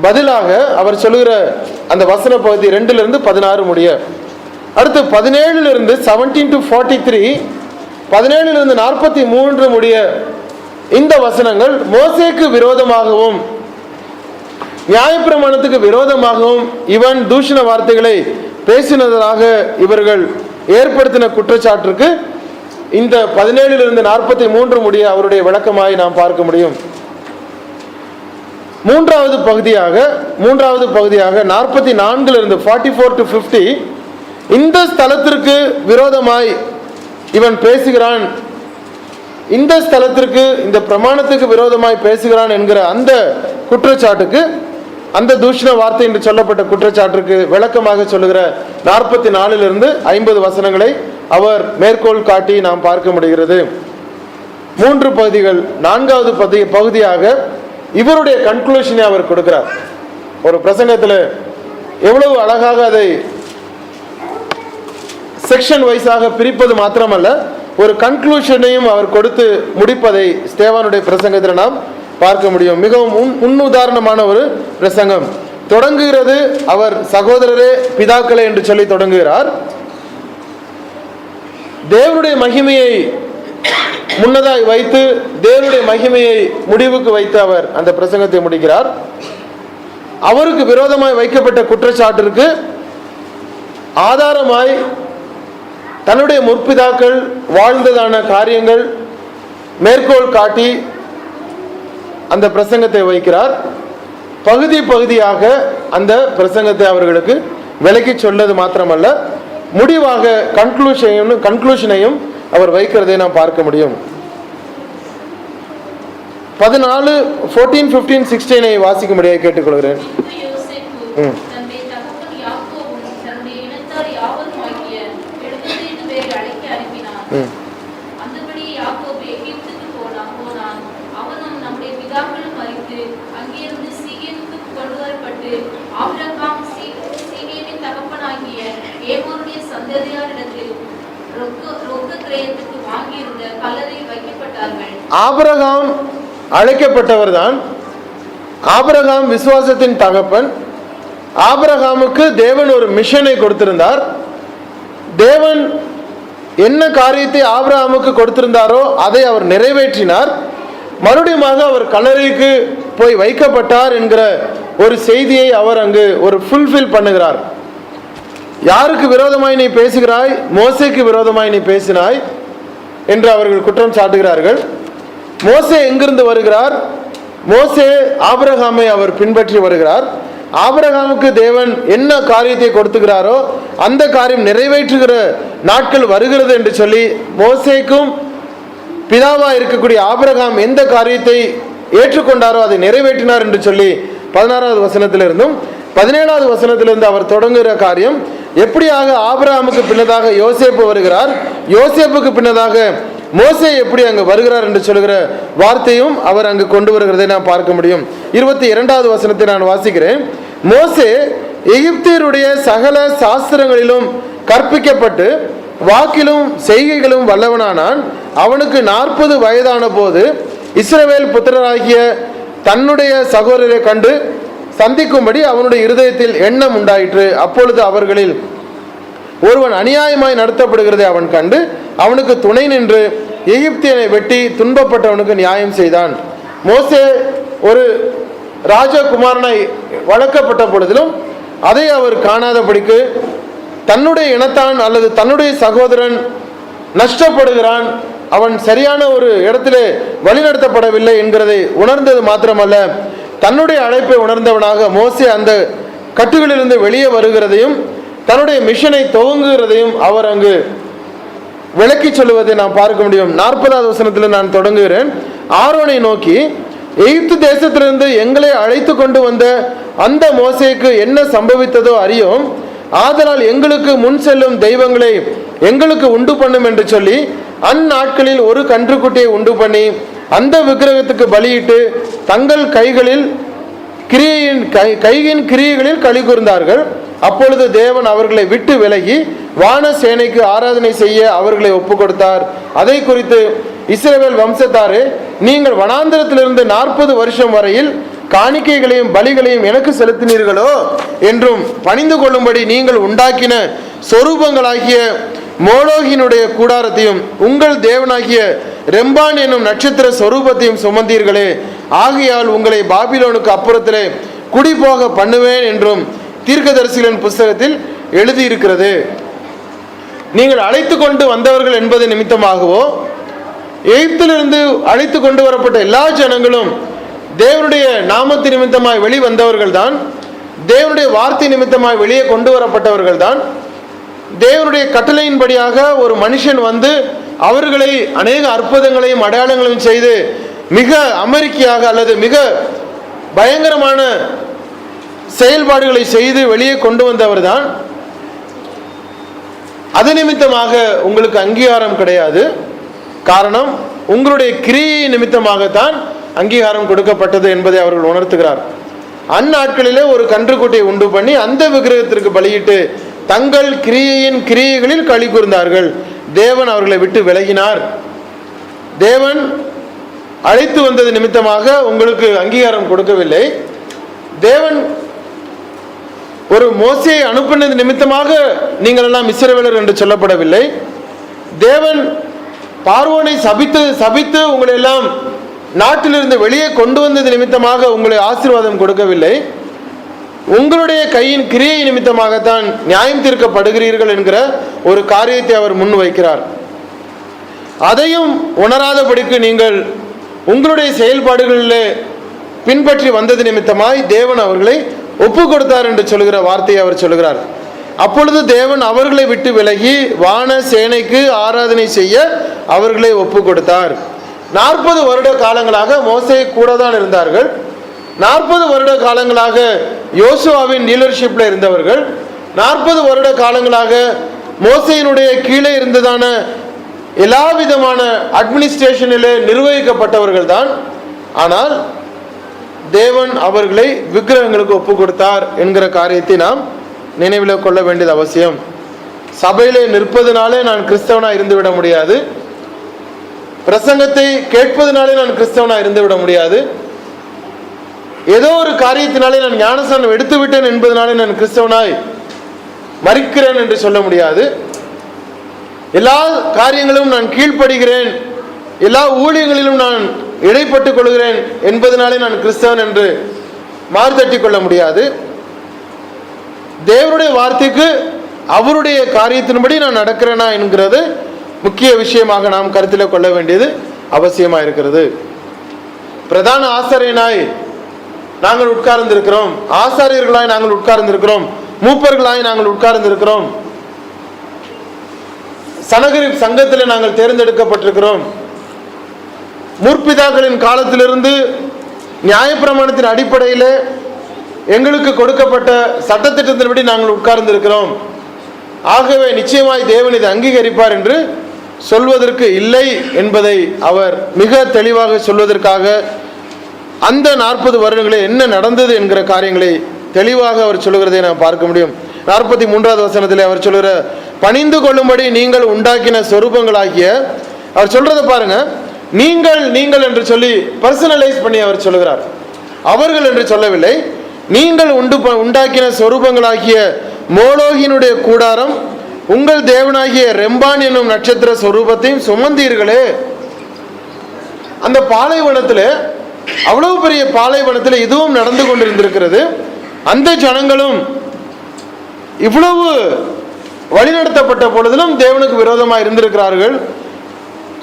பதிலாக அவர் சொல்லுகிற அந்த வசன பகுதி 2லிருந்து 16 முடிய. அடுத்து 17லிருந்து 17 to 43, 17லிருந்து 43 முடிய இந்த வசனங்கள் மோசேக்கு விரோதமாகவும் நியாயப்பிரமாணத்துக்கு விரோதமாகவும் இவன் தூஷண வார்த்தைகளை பேசினதாக இவர்கள் ஏற்படுத்தின குற்றச்சாட்டிற்கு இந்த 17லிருந்து 43 முடிய அவருடைய விளக்கமாய் நாம் பார்க்க முடியும். மூன்றாவது பகுதியாக 44லிருந்து 44 to 50 இந்த ஸ்தலத்திற்கு விரோதமாய் இவன் பேசுகிறான், இந்த ஸ்தலத்திற்கு இந்த பிரமாணத்துக்கு விரோதமாய் பேசுகிறான் என்கிற அந்த குற்றச்சாட்டுக்கு, அந்த தூஷண வார்த்தை என்று சொல்லப்பட்ட குற்றச்சாட்டுக்கு விளக்கமாக சொல்லுகிற 44லிருந்து 50 வசனங்களை அவர் மேற்கோள் காட்டி நாம் பார்க்க முடிகிறது. 3 பகுதிகள். 4வது பகுதியாக இவருடைய கன்க்ளூஷனை அவர் கொடுக்கிறார். ஒரு பிரசங்கத்தில் எவ்வளவு அழகாக அதை செக்ஷன் வைஸாக பிரிப்பது மாத்திரமல்ல, ஒரு கன்க்ளூஷனையும் அவர் கொடுத்து முடிப்பதை ஸ்தேவானுடைய பிரசங்கத்தில் நாம் பார்க்க முடியும். மிகவும் முன்னுதாரணமான ஒரு பிரசங்கம். தொடங்குகிறது அவர் சகோதரரே பிதாக்களே என்று சொல்லி தொடங்குகிறார். தேவனுடைய மகிமையை முன்னதாய் வைத்து தேவனுடைய மகிமையை முடிவுக்கு வைத்து அவர் அந்த பிரசங்கத்தை முடிக்கிறார். அவருக்கு விரோதமாய் வைக்கப்பட்ட குற்றச்சாட்டிற்கு ஆதாரமாய் தன்னுடைய முற்பிதாக்கள் வாழ்ந்ததான காரியங்கள் மேற்கோள் காட்டி அந்த பிரசங்கத்தை வைக்கிறார். பகுதியாக அந்த பிரசங்கத்தை அவர்களுக்கு விலக்கி சொல்வது மாத்திரமல்ல, முடிவாக கன்க்ளூஷனையும் அவர் வைக்கிறதை நாம் பார்க்க முடியும். 14, 14, 15, 16 வாசிக்கும்படியாக கேட்டுக்கொள்கிறேன். ஆபிரகாம் அழைக்கப்பட்டவர் தான். ஆபிரகாம் விசுவாசத்தின் தகப்பன். ஆபிரகாமுக்கு தேவன் ஒரு மிஷனை கொடுத்திருந்தார். தேவன் என்ன காரியத்தை ஆபிரகாமுக்கு கொடுத்திருந்தாரோ அதை அவர் நிறைவேற்றினார். மறுபடியும் அவர் கல்லறைக்கு போய் வைக்கப்பட்டார் என்கிற ஒரு செய்தியை அவர் அங்கு ஒரு ஃபுல்ஃபில் பண்ணுகிறார். யாருக்கு விரோதமாய் நீ பேசுகிறாய்? மோசேக்கு விரோதமாய் நீ பேசினாய் என்று அவர்கள் குற்றம் சாட்டுகிறார்கள். மோசே எங்கிருந்து வருகிறார்? மோசே ஆபிரகாமை அவர் பின்பற்றி வருகிறார். ஆபிரகாமுக்கு தேவன் என்ன காரியத்தை கொடுத்துகிறாரோ அந்த காரியம் நிறைவேற்றுகிற நாட்கள் வருகிறது என்று சொல்லி மோசேக்கும் பிதாவா இருக்கக்கூடிய ஆபிரகாம் எந்த காரியத்தை ஏற்றுக்கொண்டாரோ அதை நிறைவேற்றினார் என்று சொல்லி 16வது வசனத்திலிருந்தும் 17வது வசனத்திலிருந்து அவர் தொடங்குகிற காரியம் எப்படியாக ஆபிரகாமுக்கு பின்னதாக யோசேப்பு வருகிறார், யோசேப்புக்கு பின்னதாக மோசே எப்படி அங்கு வருகிறார் என்று சொல்கிற வார்த்தையும் அவர் அங்கு கொண்டு வருகிறதை நாம் பார்க்க முடியும். 22வது வசனத்தை நான் வாசிக்கிறேன். மோசே எகிப்தியருடைய சகல சாஸ்திரங்களிலும் கற்பிக்கப்பட்டு வாக்கிலும் செய்கைகளும் வல்லவனானான். அவனுக்கு 40 வயதான போது இஸ்ரவேல் புத்திரராகிய தன்னுடைய சகோதரரை கண்டு சந்திக்கும்படி அவனுடைய இருதயத்தில் எண்ணம் உண்டாயிற்று. அப்பொழுது அவர்களில் ஒருவன் அநியாயமாய் நடத்தப்படுகிறதை அவன் கண்டு அவனுக்கு துணை நின்று எகிப்தியனை வெட்டி துன்பப்பட்டவனுக்கு நியாயம் செய்தான். மோசே ஒரு ராஜகுமாரனை வளர்க்கப்பட்ட பொழுதிலும் அதை அவர் காணாதபடிக்கு தன்னுடைய இனத்தான் அல்லது தன்னுடைய சகோதரன் நஷ்டப்படுகிறான், அவன் சரியான ஒரு இடத்திலே வழிநடத்தப்படவில்லை என்கிறதை உணர்ந்தது மாத்திரமல்ல, தன்னுடைய அழைப்பை உணர்ந்தவனாக மோசே அந்த கட்டுகளிலிருந்து வெளியே வருகிறதையும் தன்னுடைய மிஷனை துவங்குகிறதையும் அவர் அங்கு விளக்கி சொல்லுவதை நாம் பார்க்க முடியும். 40வது வசனத்தில் நான் தொடங்குகிறேன். ஆரோனை நோக்கி, எகிப்து தேசத்திலிருந்து எங்களை அழைத்து கொண்டு வந்த அந்த மோசேக்கு என்ன சம்பவித்ததோ அறியோம். ஆதலால் எங்களுக்கு முன் செல்லும் தெய்வங்களை எங்களுக்கு உண்டு பண்ணும் என்று சொல்லி அந்நாட்களில் ஒரு கன்றுக்குட்டியை உண்டு பண்ணி அந்த விக்கிரகத்துக்கு பலியிட்டு தங்கள் கையின் கிரியைகளில் களி கூர்ந்தார்கள். அப்பொழுது தேவன் அவர்களை விட்டு விலகி வான சேனைக்கு ஆராதனை செய்ய அவர்களை ஒப்பு கொடுத்தார். அதை குறித்து இஸ்ரவேல் வம்சத்தாரே, நீங்கள் வனாந்திரத்திலிருந்து 40 வருஷம் வரையில் காணிக்கைகளையும் பலிகளையும் எனக்கு செலுத்தினீர்களோ என்றும் பணிந்து கொள்ளும்படி நீங்கள் உண்டாக்கின சொரூபங்களாகிய மோலோகினுடைய கூடாரத்தையும் உங்கள் தேவனாகிய ரெம்பான் என்னும் நட்சத்திர சொரூபத்தையும் சுமந்தீர்களே. ஆகையால் உங்களை பாபிலோனுக்கு அப்புறத்திலே குடி போக பண்ணுவேன் என்றும் தீர்க்கதரிசிகளின் புஸ்தகத்தில் எழுதியிருக்கிறது. நீங்கள் அழைத்து கொண்டு வந்தவர்கள் என்பது நிமித்தமாகவோ எகிப்திலிருந்து அழைத்து கொண்டு வரப்பட்ட எல்லா ஜனங்களும் தேவனுடைய நாமத்து நிமித்தமாய் வெளிவந்தவர்கள் தான், தேவனுடைய வார்த்தை நிமித்தமாய் வெளியே கொண்டு வரப்பட்டவர்கள் தான். தேவனுடைய கட்டளையின்படியாக ஒரு மனுஷன் வந்து அவர்களை அநேக அற்புதங்களையும் அடையாளங்களையும் செய்து மிக அமெரிக்கையாக அல்லது மிக பயங்கரமான செயல்பாடுகளை செய்து வெளியே கொண்டு வந்தவர் தான். அது நிமித்தமாக உங்களுக்கு அங்கீகாரம் கிடையாது. காரணம், உங்களுடைய கிரியை நிமித்தமாகத்தான் அங்கீகாரம் கொடுக்கப்பட்டது என்பதை அவர்கள் உணர்த்துகிறார். அந்நாட்களிலே ஒரு கன்றுக்குட்டியை உண்டு பண்ணி அந்த விக்கிரகத்திற்கு பலியிட்டு தங்கள் கிரியைகளில் களி கூர்ந்தார்கள். தேவன் அவர்களை விட்டு விலகினார். தேவன் அழைத்து வந்தது நிமித்தமாக உங்களுக்கு அங்கீகாரம் கொடுக்கவில்லை. தேவன் ஒரு மோசேயை அனுப்பினது நிமித்தமாக நீங்கள் எல்லாம் இஸ்ரவேலர் என்று சொல்லப்படவில்லை. தேவன் பார்வோனை சபித்து உங்களை எல்லாம் நாட்டிலிருந்து வெளியே கொண்டு வந்தது நிமித்தமாக உங்களை ஆசீர்வாதம் கொடுக்கவில்லை. உங்களுடைய கையின் கிரியை நிமித்தமாகத்தான் நியாயம் தீர்க்கப்படுகிறீர்கள் என்கிற ஒரு காரியத்தை அவர் முன் வைக்கிறார். அதையும் உணராதபடிக்கு நீங்கள் உங்களுடைய செயல்பாடுகளிலே பின்பற்றி வந்தது நிமித்தமாய் தேவன் அவர்களை ஒப்பு கொடுத்தார் என்று சொல்கிற வார்த்தையை அவர் சொல்கிறார். அப்பொழுது தேவன் அவர்களை விட்டு விலகி வான சேனைக்கு ஆராதனை செய்ய அவர்களை ஒப்பு கொடுத்தார். 40 வருட காலங்களாக மோசே கூட தான் இருந்தார்கள். 40 வருட காலங்களாக யோசுவாவின் லீடர்ஷிப்ல இருந்தவர்கள். 40 வருட காலங்களாக மோசேயினுடைய கீழே இருந்ததான எல்லா விதமான அட்மினிஸ்ட்ரேஷனிலே நிர்வகிக்கப்பட்டவர்கள் தான். ஆனால் தேவன் அவர்களை விக்கிரகங்களுக்கு ஒப்பு கொடுத்தார் என்கிற காரியத்தை நாம் நினைவில் கொள்ள வேண்டியது அவசியம். சபையிலே நிற்பதனாலே நான் கிறிஸ்தவனா இருந்துவிட முடியாது. பிரசங்கத்தை கேட்பதனாலே நான் கிறிஸ்தவனா இருந்துவிட முடியாது. ஏதோ ஒரு காரியத்தினாலே நான் ஞானஸ்நானம் எடுத்து விட்டேன் என்பதனாலே நான் கிறிஸ்தவனாய் மரிக்கிறேன் என்று சொல்ல முடியாது. எல்லா காரியங்களும் நான் கீழ்ப்படுகிறேன், எல்லா ஊழியங்களிலும் நான் இடைப்பட்டுக் கொள்கிறேன் என்பதனாலே நான் கிறிஸ்தவன் என்று மாறுதட்டி கொள்ள முடியாது. தேவனுடைய வார்த்தைக்கு அவருடைய காரியத்தின்படி நான் நடக்கிறேனா என்கிறது முக்கிய விஷயமாக நாம் கருத்தில் கொள்ள வேண்டியது அவசியமாக இருக்கிறது. பிரதான ஆசாரியனாய் நாங்கள் உட்கார்ந்திருக்கிறோம், ஆசாரியர்களாய் நாங்கள் உட்கார்ந்திருக்கிறோம், மூப்பர்களாய் நாங்கள் உட்கார்ந்திருக்கிறோம், சனகரிப் சங்கத்தில் நாங்கள் தேர்ந்தெடுக்கப்பட்டிருக்கிறோம். முற்பிதாக்களின் காலத்திலிருந்து நியாயப்பிரமாணத்தின் அடிப்படையில் எங்களுக்கு கொடுக்கப்பட்ட சட்டத்திட்டத்தின்படி நாங்கள் உட்கார்ந்திருக்கிறோம். ஆகவே நிச்சயமாய் தேவன் இதை அங்கீகரிப்பார் என்று சொல்வதற்கு இல்லை என்பதை அவர் மிக தெளிவாக சொல்வதற்காக அந்த 40 வருடங்களில் என்ன நடந்தது என்கிற காரியங்களை தெளிவாக அவர் சொல்லுகிறதை நாம் பார்க்க முடியும். 43வது வசனத்தில் அவர் சொல்லுகிற பணிந்து கொள்ளும்படி நீங்கள் உண்டாக்கின சொரூபங்களாகிய, அவர் சொல்றதை பாருங்க, நீங்கள் நீங்கள் என்று சொல்லி பர்சனலைஸ் பண்ணி அவர் சொல்லுகிறார். அவர்கள் என்று சொல்லவில்லை. நீங்கள் உண்டாக்கின சொரூபங்களாகிய மோலோகினுடைய கூடாரம், உங்கள் தேவனாகிய ரெம்பான் என்னும் நட்சத்திர சொரூபத்தையும் சுமந்தீர்களே. அந்த பாலைவனத்தில், அவ்வளவு பெரிய பாலைவனத்தில் இதுவும் நடந்து கொண்டிருந்திருக்கிறது. அந்த ஜனங்களும் இவ்வளவு வழிநடத்தப்பட்ட பொழுதிலும் தேவனுக்கு விரோதமாக இருந்திருக்கிறார்கள்.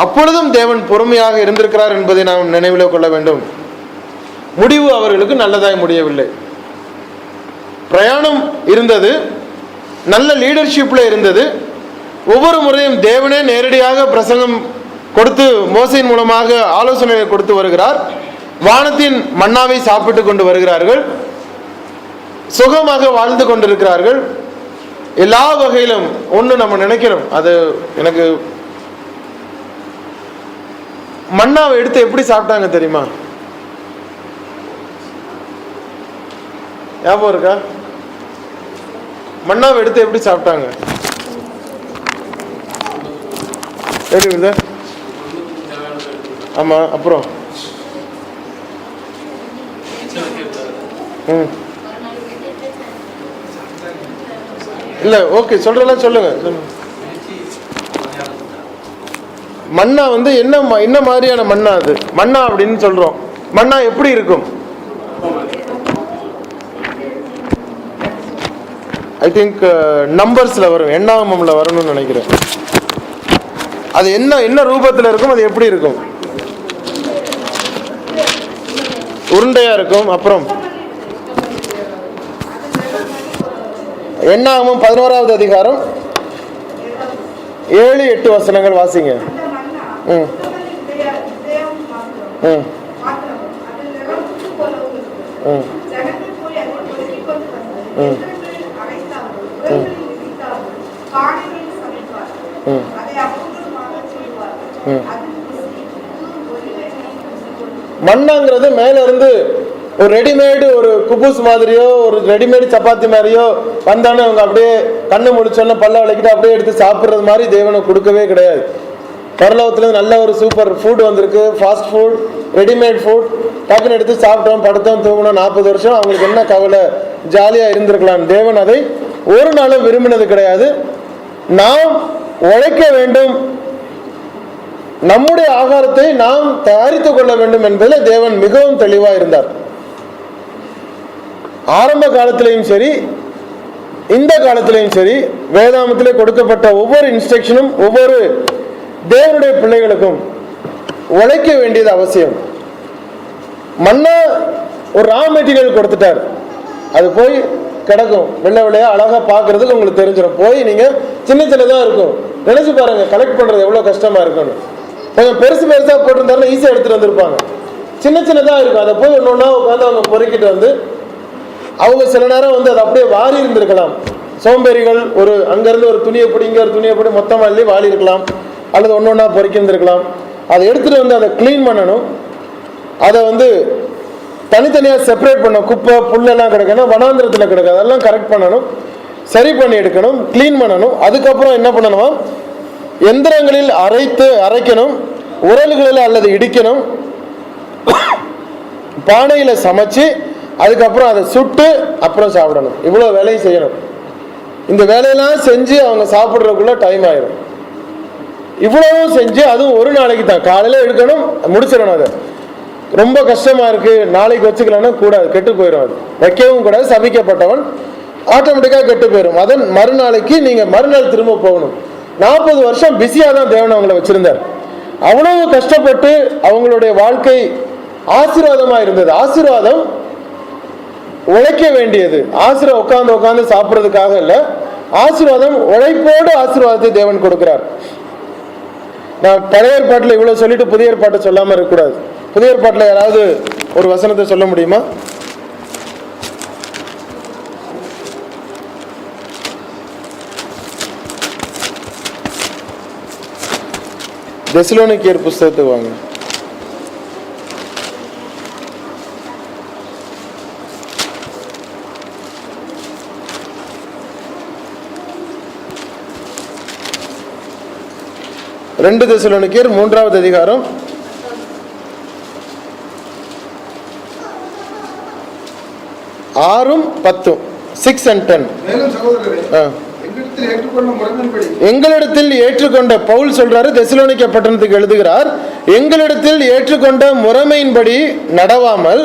அப்பொழுதும் தேவன் பொறுமையாக இருந்திருக்கிறார் என்பதை நாம் நினைவில் கொள்ள வேண்டும். முடிவு அவர்களுக்கு நல்லதாய் முடியவில்லை. பிரயாணம் இருந்தது, நல்ல லீடர்ஷிப்ல இருந்தது. ஒவ்வொரு முறையும் தேவனே நேரடியாக பிரசங்கம் கொடுத்து மோசையின் மூலமாக ஆலோசனையை கொடுத்து வருகிறார். வானத்தின் மன்னாவை சாப்பிட்டு கொண்டு வருகிறார்கள், சுகமாக வாழ்ந்து கொண்டிருக்கிறார்கள். எல்லா வகையிலும் ஒன்று நம்ம நினைக்கிறோம், அது எனக்கு மன்னாவை எடுத்து எப்படி சாப்பிட்டாங்க தெரியுமா? ஞாபகம் இருக்கா? மன்னாவை எடுத்து எப்படி சாப்பிட்டாங்க? தெரியுது? ஆமா, அப்புறம் இல்ல, ஓகே, சொல்றலாம் சொல்லுங்க. மன்னா வந்து என்ன மாதிரியான மன்னா? அது மன்னா அப்படின்னு சொல்றோம். மன்னா எப்படி இருக்கும்? ஐ திங்க் நம்பர்ஸ்ல வரும், எண்ணாமம்ல வரணும்னு நினைக்கிறேன். அது என்ன ரூபத்தில் இருக்கும்? அது எப்படி இருக்கும்? உருண்டையா இருக்கும். அப்புறம் எண்ணாகமம் 11வது அதிகாரம் 7-8 வசனங்கள் வாசிங்க. மண்ணாங்கிறது மேல இருந்து ஒரு ரெடிமேடு, ஒரு குபூஸ் மாதிரியோ ஒரு ரெடிமேடு சப்பாத்தி மாதிரியோ வந்தானே அவங்க அப்படியே கண்ணு முடிச்சோன்னா பல்ல விளக்கிட்டு அப்படியே எடுத்து சாப்பிட்றது மாதிரி தேவனை கொடுக்கவே கிடையாது. பரலோகத்துலேருந்து நல்ல ஒரு சூப்பர் ஃபுட் வந்திருக்கு, ஃபாஸ்ட் ஃபுட், ரெடிமேட் ஃபுட். டக்குன்னு எடுத்து சாப்பிட்டோம், படுத்தோம், தூங்கணும். 40 வருஷம் அவங்களுக்கு என்ன கவலை, ஜாலியாக இருந்திருக்கலாம். தேவன் அதை ஒரு நாளும் விரும்பினது கிடையாது. நாம் உழைக்க வேண்டும், நம்முடைய ஆகாரத்தை நாம் தயாரித்துக் கொள்ள வேண்டும் என்பதில் தேவன் மிகவும் தெளிவாக இருந்தார். ஆரம்ப காலத்திலையும் சரி, இந்த காலத்திலையும் சரி, வேதாமத்திலே கொடுக்கப்பட்ட ஒவ்வொரு இன்ஸ்ட்ரக்ஷனும் ஒவ்வொரு தேவனுடைய பிள்ளைகளுக்கும் உழைக்க வேண்டியது அவசியம். மண்ணா ஒரு ரா மெட்டீரியல் கொடுத்துட்டார், அது போய் கிடக்கும், வெள்ளை வெள்ளையா அழகா பாக்குறதுக்கு உங்களுக்கு தெரிஞ்சிடும். போய் நீங்க சின்னதா இருக்கும், நினைச்சு பாருங்க கலெக்ட் பண்றது எவ்வளவு கஷ்டமா இருக்கும்னு. கொஞ்சம் பெருசா போட்டிருந்தாலும் ஈஸியா எடுத்துட்டு வந்திருப்பாங்க. சின்னதா இருக்கும், அதை போய் ஒன்னொன்னா உட்காந்து அவங்க பொறுக்கிட்டு வந்து அவங்க சில நேரம் வந்து அதை அப்படியே வாரி இருந்திருக்கலாம். சோம்பேறிகள் ஒரு அங்கிருந்து ஒரு துணியை பிடி, இங்க ஒரு துணியை பிடி, மொத்தமா அள்ளி வாரி இருக்கலாம், அல்லது ஒன்னொன்னா பொறுக்கி இருந்திருக்கலாம். அதை எடுத்துட்டு வந்து அதை கிளீன் பண்ணணும். அதை வந்து தனித்தனியாக செப்பரேட் பண்ணணும். குப்பை புல்லெல்லாம் கிடக்கணும், வனாந்திரத்தில் கிடக்கு, அதெல்லாம் கரெக்ட் பண்ணணும், சரி பண்ணி எடுக்கணும், கிளீன் பண்ணணும். அதுக்கப்புறம் என்ன பண்ணணுமா, எந்திரங்களில் அரைக்கணும், உரல்களில் அல்லது இடிக்கணும், பானையில் சமைச்சு அதுக்கப்புறம் அதை சுட்டு அப்புறம் சாப்பிடணும். இவ்வளோ வேலையும் செய்யணும். இந்த வேலையெல்லாம் செஞ்சு அவங்க சாப்பிட்றதுக்குள்ள டைம் ஆயிடும். இவ்வளவும் செஞ்சு அதுவும் ஒரு நாளைக்கு தான், காலையில் எடுக்கணும், முடிச்சிடணும். அதை ரொம்ப கஷ்டமா இருக்கு, நாளைக்கு வச்சுக்கலாம்னா கூடாது, கெட்டு போயிடும். அது வைக்கவும் கூடாது. சபிக்கப்பட்டவன் ஆட்டோமேட்டிக்காக கெட்டு போயிடும். அதன் மறுநாளைக்கு நீங்கள் மறுநாள் திரும்ப போகணும். 40 வருஷம் பிஸியாக தான் தேவன் அவங்கள வச்சிருந்தார். அவ்வளவு கஷ்டப்பட்டு அவங்களுடைய வாழ்க்கை ஆசீர்வாதமாக இருந்தது. ஆசீர்வாதம் உழைக்க வேண்டியது. ஆசீர்வாதம் உட்காந்து சாப்பிட்றதுக்காக இல்லை. ஆசீர்வாதம் உழைப்போடு ஆசீர்வாதத்தை தேவன் கொடுக்கிறார். நான் பழைய ஏற்பாட்டில் இவ்வளோ சொல்லிட்டு புதிய ஏற்பாட்டை சொல்லாமல் இருக்கக்கூடாது. புதிய ஏற்பாட்டில் யாராவது ஒரு வசனத்தை சொல்ல முடியுமா? தெசலோனிக்கேயர் புஸ்தகத்துக்கு வாங்க. ரெண்டு தெசலோனிக்கேயர் 3வது அதிகாரம் 6 10 6 and 10. எங்களிடத்தில் ஏற்றுக்கொண்ட பவுல் சொல்றாரு, தெசலோனிக்கே பட்டணத்துக்கு எழுதுகிறார், எங்களிடத்தில் ஏற்றுக்கொண்ட முறைமையின்படி நடவாமல்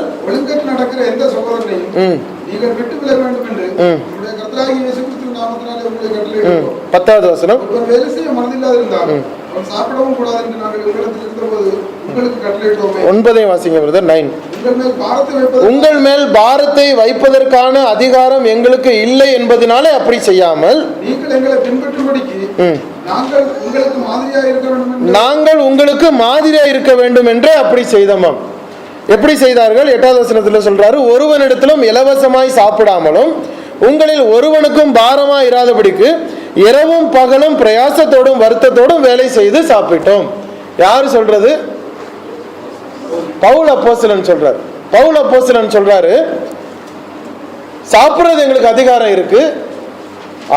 நடக்கிற எந்த சகோதரனையும் நீங்கள் விட்டு விட வேண்டும் என்று நம்முடைய கர்த்தராகிய இயேசு கிறிஸ்துவின் நாமத்தினாலே உங்களுக்கு கட்டளையிடுகிறோம். 10வது வசனம். வேலை செய்ய மனதில்லாதிருந்தால் அவன் சாப்பிடவும் கூடாது என்று நாங்கள் உங்களிடத்தில் இருந்தபோது உங்களுக்கு கட்டளையிட்டோமே. 9ஐ வாசிங்க பிரதர். 9. உங்கள் மேல் பாரத்தை வைப்பதற்கான அதிகாரம் எங்களுக்கு இல்லை என்பதனாலே அப்படி செய்யாமல் நீங்கள் எங்களை பின்பற்றும்படிக்கு நாங்கள் உங்களுக்கு மாதிரியா இருக்க வேண்டும் என்று அப்படி செய்தோமாம். எப்படி செய்தார்கள்? 8வது வசனத்தில் சொல்றாரு, ஒருவனிடத்திலும் இலவசமாய் சாப்பிடாமலும் உங்களில் ஒருவனுக்கும் பாரமாய் இராதபடிக்கு இரவும் பகலும் பிரயாசத்தோடும் வருத்தத்தோடும் வேலை செய்து சாப்பிட்டோம். யாரு சொல்றது? பவுல் அப்போஸ்தலன் சொல்றாரு. பவுல் அப்போஸ்தலன் சொல்றாரு, சாப்பிடுறது எங்களுக்கு அதிகாரம் இருக்கு,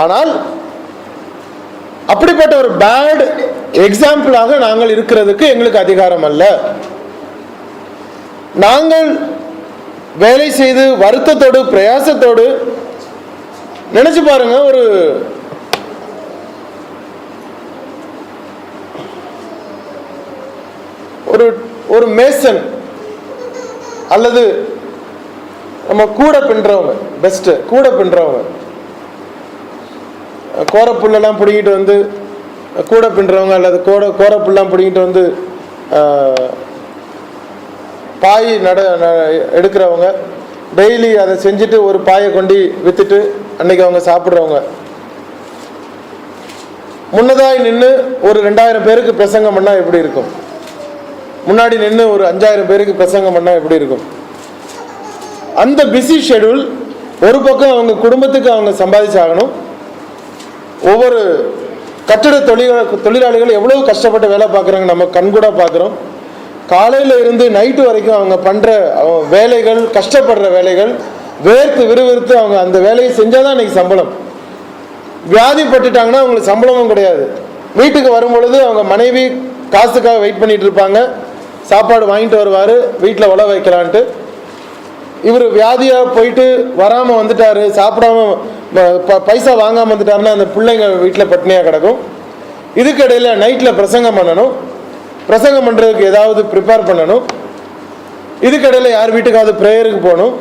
ஆனால் அப்படிப்பட்ட ஒரு பேட் எக்ஸாம்பிளாக நாங்கள் இருக்கிறதுக்கு எங்களுக்கு அதிகாரம் அல்ல. நாங்கள் வேலை செய்து வருத்தத்தோடு பிரயாசத்தோடு, நினைச்சு பாருங்க, ஒரு மேசன் அல்லது நம்ம கூட பின்றவங்க, பெஸ்ட் கூட பின்றவங்க, கோரப்புல்லாம் பிடிங்கிட்டு வந்து கூட பின்றவங்க அல்லது கோரப்புல்லாம் பிடிங்கிட்டு வந்து பாய் எடுக்கிறவங்க, டெய்லி அதை செஞ்சுட்டு ஒரு பாயை கொண்டு வித்துட்டு அன்னைக்கு அவங்க சாப்பிட்றவங்க, முன்னதாய் நின்று ஒரு 2000 பேருக்கு பிரசங்கம் பண்ணா எப்படி இருக்கும்? முன்னாடி நின்று ஒரு 5000 பேருக்கு பிரசங்கம் பண்ணா எப்படி இருக்கும்? அந்த பிஸி ஷெட்யூல். ஒரு பக்கம் அவங்க குடும்பத்துக்கு அவங்க சம்பாதிச்சாகணும். ஒவ்வொரு கட்டிட தொழிலாளிகள் எவ்வளவு கஷ்டப்பட்டு வேலை பார்க்குறாங்க, நம்ம கண்கூட பார்க்குறோம். காலையில் இருந்து நைட்டு வரைக்கும் அவங்க பண்ணுற வேலைகள், கஷ்டப்படுற வேலைகள், வேர்த்து விறுவிறுத்து அவங்க அந்த வேலையை செஞ்சாதான் இன்னைக்கு சம்பளம். வியாதிப்பட்டுட்டாங்கன்னா அவங்களுக்கு சம்பளமும் கிடையாது. வீட்டுக்கு வரும்பொழுது அவங்க மனைவி காசுக்காக வெயிட் பண்ணிட்டு இருப்பாங்க. சாப்பாடு வாங்கிட்டு வருவார், வீட்டில் உழ வைக்கலான்ட்டு. இவர் வியாதியாக போயிட்டு வராமல் வந்துட்டாரு, சாப்பிடாம பைசா வாங்காமல் வந்துட்டாருன்னா அந்த பிள்ளைங்க வீட்டில் பட்டினியாக கிடக்கும். இதுக்கிடையில் நைட்டில் பிரசங்கம் பண்ணணும், பிரசங்கம் பண்ணுறதுக்கு ஏதாவது ப்ரிப்பேர் பண்ணணும், இதுக்கிடையில் யார் வீட்டுக்காவது ப்ரேயருக்கு போகணும்.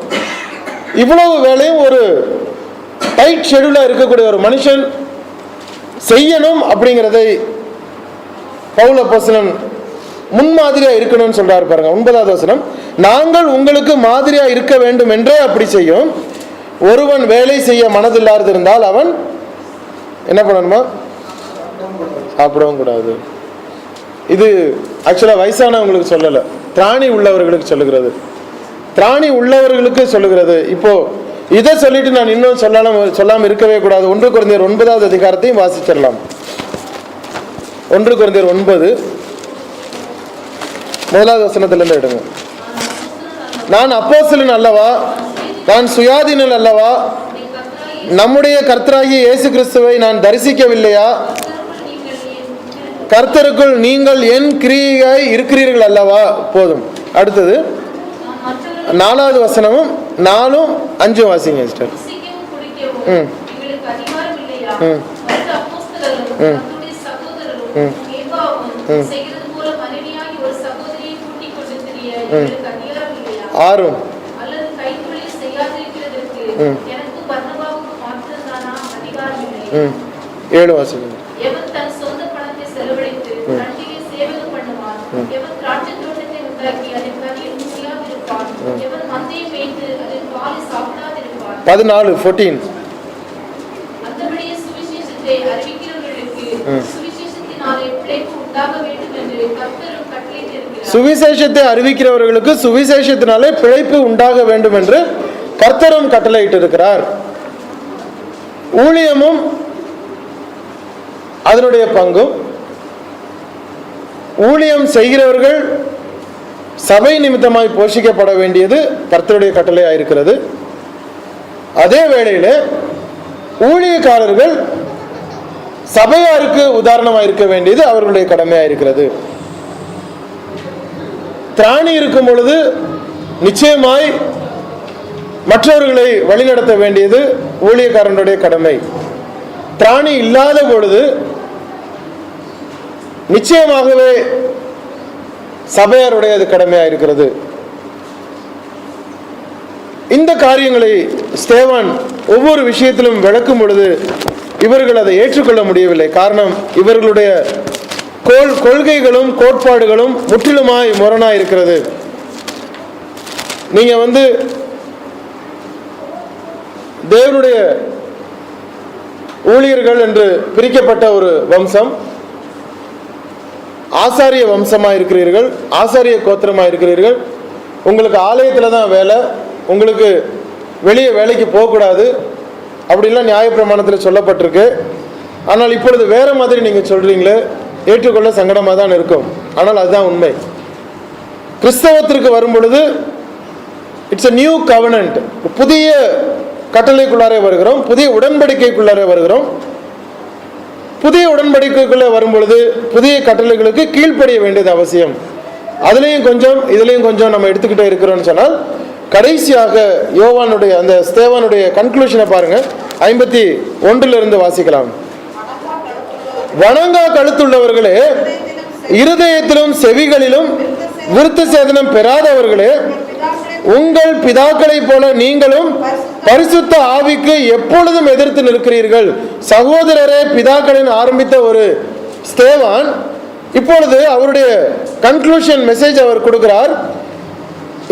இவ்வளவு வேலையும் ஒரு டைட் ஷெட்யூலாக இருக்கக்கூடிய ஒரு மனுஷன் செய்யணும். அப்படிங்கிறதை பவுல் அப்போஸ்தலன் முன்மாதிரியா இருக்கணும்னு சொல்றாரு பாருங்க. 9வது வசனம். நாங்கள் உங்களுக்கு மாதிரியா இருக்க வேண்டும் என்றே அப்படி செய்யும். ஒருவன் வேலை செய்ய மனதில்லாது இருந்தால் அவன் என்ன பண்ணணுமா? சாப்பிடவும் கூடாது. இது ஆக்சுவலா வயசானவங்களுக்கு சொல்லல, திராணி உள்ளவர்களுக்கு சொல்லுகிறது. திராணி உள்ளவர்களுக்கு சொல்லுகிறது. இப்போ இதை சொல்லிட்டு நான் இன்னும் சொல்லாம இருக்கவே கூடாது. 1 கொரிந்தியர் 9வது அதிகாரத்தையும் வாசிச்சிடலாம். 1 கொரிந்தியர் 9 1வது வசனத்திலிருந்து எடுங்க. நான் அப்போஸ்தலன் அல்லவா? நான் சுயாதீனன் அல்லவா? நம்முடைய கர்த்தராகிய இயேசு கிறிஸ்துவை நான் தரிசிக்கவில்லையா? கர்த்தருக்குள் நீங்கள் என் கிரியாய் இருக்கிறீர்கள் அல்லவா? போதும். அடுத்தது 4வது வசனமும் 4, 5 வாசிங்க சிஸ்டர். ம் ம் ம் 6 7 வாசிங்க. பதினாலு 14. சுவிசேஷத்தை அறிவிக்கிறவர்களுக்கு சுவிசேஷத்தினாலே பிழைப்பு உண்டாக வேண்டும் என்று கர்த்தரும் கட்டளையிட்டு இருக்கிறார். ஊழியமும் அதனுடைய பங்கும், ஊழியம் செய்கிறவர்கள் சபை நிமித்தமாய் போஷிக்கப்பட வேண்டியது கர்த்தருடைய கட்டளையாயிருக்கிறது. அதே வேளையில ஊழியக்காரர்கள் சபையாருக்கு உதாரணமாக இருக்க வேண்டியது அவர்களுடைய கடமையாயிருக்கிறது. திராணி இருக்கும் பொழுது நிச்சயமாய் மற்றவர்களை வழிநடத்த வேண்டியது ஊழியக்காரனுடைய கடமை. திராணி இல்லாத பொழுது நிச்சயமாகவே சபையாருடைய அது கடமையாயிருக்கிறது. இந்த காரியங்களை ஸ்தேவான் ஒவ்வொரு விஷயத்திலும் விளக்கும் பொழுது இவர்கள் அதை ஏற்றுக்கொள்ள முடியவில்லை. காரணம், இவர்களுடைய கொள்கைகளும் கோட்பாடுகளும் முற்றிலுமாய் முரணாய் இருக்கிறது. நீங்க தேவனுடைய ஊழியர்கள் என்று பிரிக்கப்பட்ட ஒரு வம்சம், ஆசாரிய வம்சமாக இருக்கிறீர்கள், ஆசாரிய கோத்திரமாக இருக்கிறீர்கள். உங்களுக்கு ஆலயத்தில் தான் வேலை, உங்களுக்கு வெளியே வேலைக்கு போகக்கூடாது அப்படின்லாம் நியாயப்பிரமாணத்தில் சொல்லப்பட்டிருக்கு. ஆனால் இப்பொழுது வேற மாதிரி நீங்கள் சொல்றீங்களே, ஏற்றுக்கொள்ள சங்கடமாக தான் இருக்கும். ஆனால் அதுதான் உண்மை. கிறிஸ்தவத்திற்கு வரும் பொழுது இட்ஸ் a நியூ கவனன்ட், புதிய கட்டளைக்குள்ளாரே வருகிறோம், புதிய உடன்படிக்கைக்குள்ளாரே வருகிறோம். புதிய உடன்படிக்கைக்குள்ளே வரும் பொழுது புதிய கட்டளைகளுக்கு கீழ்ப்படிய வேண்டியது அவசியம். அதுலேயும் கொஞ்சம் இதுலேயும் கொஞ்சம் நம்ம எடுத்துக்கிட்டே இருக்கிறோம்னு சொன்னால், கடைசியாக யோவானுடைய அந்த ஸ்தேவானுடைய கன்க்ளூஷனை பாருங்க, 51 வாசிக்கலாம். வணங்கா கழுத்துள்ளவர்களே, இருதயத்திலும் செவிகளிலும் விருத்த சேதனம் பெறாதவர்களே, உங்கள் பிதாக்களை போல நீங்களும் பரிசுத்த ஆவிக்கு எப்பொழுதும் எதிர்த்து நிற்கிறீர்கள். சகோதரரே, பிதாக்களின் ஆரம்பித்த ஒரு ஸ்தேவான் இப்பொழுது அவருடைய கன்க்ளூஷன் மெசேஜ் அவர் கொடுக்கிறார்.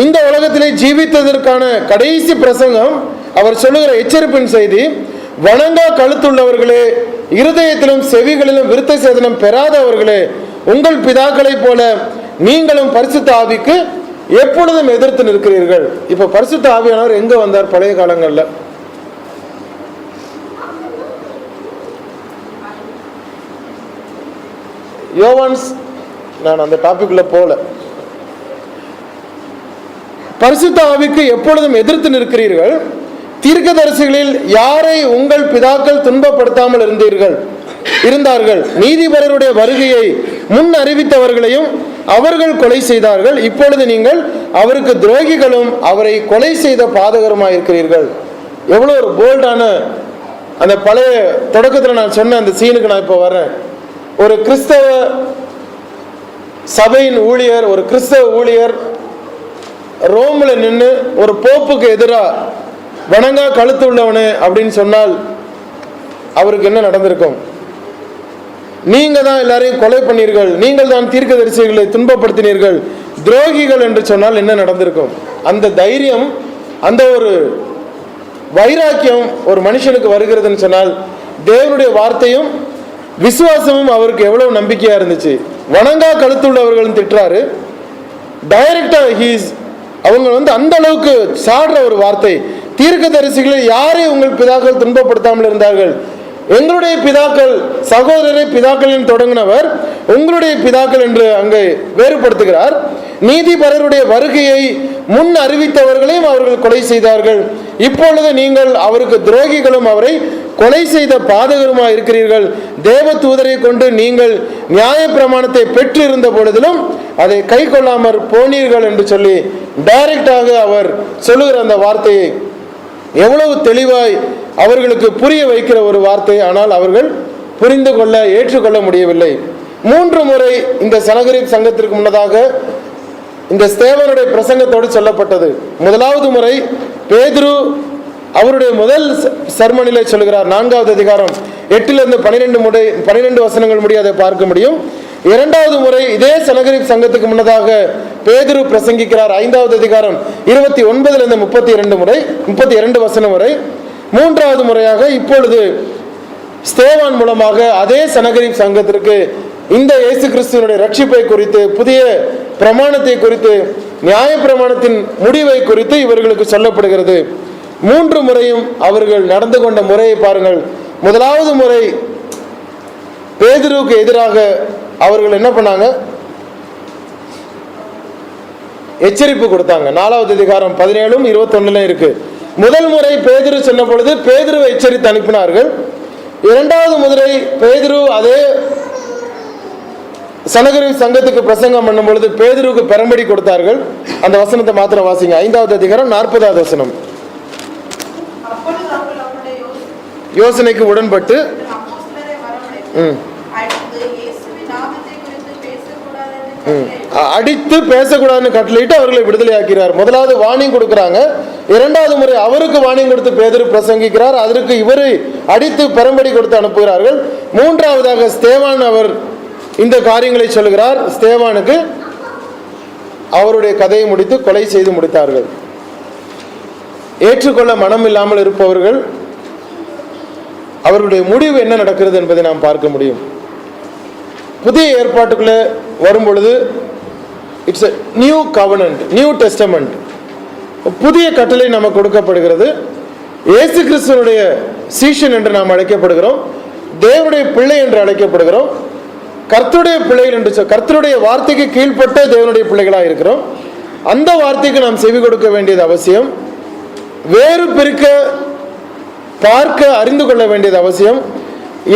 இந்த உலகத்திலே ஜீவித்ததற்கான கடைசி பிரசங்கம், அவர் சொல்லுகிற எச்சரிப்பின் செய்தி, வணங்கா கழுத்துள்ளவர்களே, இருதயத்திலும் செவிகளிலும் விருத்த சேதனம் பெறாதவர்களே, உங்கள் பிதாக்களை போல நீங்களும் பரிசுத்த ஆவிக்கு எப்பொழுதும் எதிர்த்து நிற்கிறீர்கள். இப்ப பரிசுத்த ஆவியானவர் எங்க வந்தார்? பழைய காலங்கள்ல யோவான்ஸ், நான் அந்த டாபிக்ல போல, பரிசுத்த ஆவிக்கு எப்பொழுதும் எதிர்த்து நிற்கிறீர்கள். தீர்க்கதரிசிகளில் யாரை உங்கள் பிதாக்கள் துன்பப்படுத்தாமல் இருந்தார்கள்? நீதிபரருடைய வருகையை முன் அறிவித்தவர்களையும் அவர்கள் கொலை செய்தார்கள். இப்பொழுது நீங்கள் அவருக்கு துரோகிகளும் அவரை கொலை செய்த பாதகருமாயிருக்கிறீர்கள். எவ்வளோ ஒரு போல்டான அந்த பழைய தொடக்கத்தில் நான் சொன்ன அந்த சீனுக்கு நான் இப்போ வரேன். ஒரு கிறிஸ்தவ சபையின் ஊழியர், ஒரு கிறிஸ்தவ ஊழியர் ரோம்ல நின்று ஒரு போப்புக்கு எதிராக வணங்கா கழுத்து உள்ளவனே அப்படின்னு சொன்னால் அவருக்கு என்ன நடந்திருக்கும்? நீங்க தான் எல்லாரையும் கொலை பண்ணீர்கள், நீங்கள் தான் தீர்க்கதரிசிகளை துன்பப்படுத்தினீர்கள், துரோகிகள் என்று சொன்னால் என்ன நடந்திருக்கும்? அந்த தைரியம், அந்த ஒரு வைராக்கியம் ஒரு மனுஷனுக்கு வருகிறதுன்னு சொன்னால், தேவனுடைய வார்த்தையும் விசுவாசமும் அவருக்கு எவ்வளவு நம்பிக்கையா இருந்துச்சு. வணங்கா கழுத்துள்ளவர்களும் திட்டுறாரு, டைரக்டா அவங்க அந்த அளவுக்கு சாடுற ஒரு வார்த்தை. தீர்க்கதரிசிகளை யாரை உங்கள் பிதாக்கள் துன்பப்படுத்தாமல் இருந்தார்கள்? எங்களுடைய பிதாக்கள், சகோதரரை பிதாக்களின் தொடங்கினவர் உங்களுடைய பிதாக்கள் என்று அங்கே வேறுபடுத்துகிறார். நீதிபரருடைய வருகையை முன் அறிவித்தவர்களையும் அவர்கள் கொலை செய்தார்கள். இப்பொழுது நீங்கள் அவருக்கு துரோகிகளும் அவரை கொலை செய்த பாதகருமாய் இருக்கிறீர்கள். தேவ தூதரை கொண்டு நீங்கள் நியாய பிரமாணத்தை பெற்றிருந்த பொழுதிலும் அதை கை கொள்ளாமற் போனீர்கள் என்று சொல்லி டைரக்டாக அவர் சொல்லுகிற அந்த வார்த்தையை எவ்வளவு தெளிவாய் அவர்களுக்கு புரிய வைக்கிற ஒரு வார்த்தை. ஆனால் அவர்கள் புரிந்து கொள்ள ஏற்றுக்கொள்ள முடியவில்லை. 3 முறை இந்த சனகரிப் சங்கத்திற்கு முன்னதாக இந்த ஸ்தேவானுடைய பிரசங்கத்தோடு சொல்லப்பட்டது. முதலாவது முறை பேதுரு அவருடைய முதல் சர்மனிலே சொல்கிறார். 4வது அதிகாரம் 8லிருந்து 12 வசனங்கள் முடிய அதை பார்க்க முடியும். 2வது முறை இதே சனகரிப் சங்கத்துக்கு முன்னதாக பேதுரு பிரசங்கிக்கிறார். 5வது அதிகாரம் 29லிருந்து 32 வசனம் வரை. 3வது முறையாக இப்பொழுது ஸ்தேவான் மூலமாக அதே சனகரிப் சங்கத்திற்கு இந்த இயேசு கிறிஸ்துவனுடைய ரட்சிப்பை குறித்து, புதிய பிரமாணத்தை குறித்து, நியாய பிரமாணத்தின் முடிவை குறித்து இவர்களுக்கு சொல்லப்படுகிறது. 3 முறையும் அவர்கள் நடந்து கொண்ட முறையை பாருங்கள். முதலாவது முறை பேதுருவுக்கு எதிராக அவர்கள் என்ன பண்ணாங்க? எச்சரிப்பு கொடுத்தாங்க. 4வது அதிகாரம் 17, 21 இருக்கு. முதல் முறை பேதுரு சொன்ன பொழுது பேதுருவை எச்சரித்து அனுப்பினார்கள். 2வது முறை பேதுரு அதே சனகரிப் சங்கத்துக்கு பிரசங்கம் பண்ணும் பொழுது பேதுருவுக்கு பெரும்படி கொடுத்தார்கள். அந்த வசனத்தை மாத்திரம் வாசிங்க. 5வது அதிகாரம் 40வது வசனம். யோசனைக்கு உடன்பட்டு அடித்து பேசக்கூடாதுன்னு கட்டளையிட்டு அவர்களை விடுதலை ஆக்கிறார். முதலாவது வார்னிங் கொடுக்கிறாங்க. 2வது முறை அவருக்கு வார்னிங் கொடுத்து பேதுரு பிரசங்கிக்கிறார். அதற்கு இவரை அடித்து பெரும்படி கொடுத்து அனுப்புகிறார்கள். 3வதாக ஸ்தேவான் அவர் இந்த காரியங்களை சொல்கிறார். ஸ்தேவானுக்கு அவருடைய கதையை முடித்து கொலை செய்து முடித்தார்கள். ஏற்றுக்கொள்ள மனம் இல்லாமல் இருப்பவர்கள் அவர்களுடைய முடிவு என்ன நடக்கிறது என்பதை நாம் பார்க்க முடியும். புதிய ஏற்பாட்டுக்குள்ளே வரும் பொழுது it's a new கவர்னன்ட், new testament, புதிய கட்டளை நமக்கு கொடுக்கப்படுகிறது. இயேசு கிறிஸ்துவனுடைய சீஷன் என்று நாம் அழைக்கப்படுகிறோம். தேவனுடைய பிள்ளை என்று அழைக்கப்படுகிறோம். கர்த்தருடைய பிள்ளைகள் என்று கர்த்தருடைய வார்த்தைக்கு கீழ்ப்பட்ட தேவனுடைய பிள்ளைகளாக இருக்கிறோம். அந்த வார்த்தைக்கு நாம் செவி கொடுக்க வேண்டியது அவசியம். வேறு பிரிக்க பார்க்க அறிந்து கொள்ள வேண்டியது அவசியம்.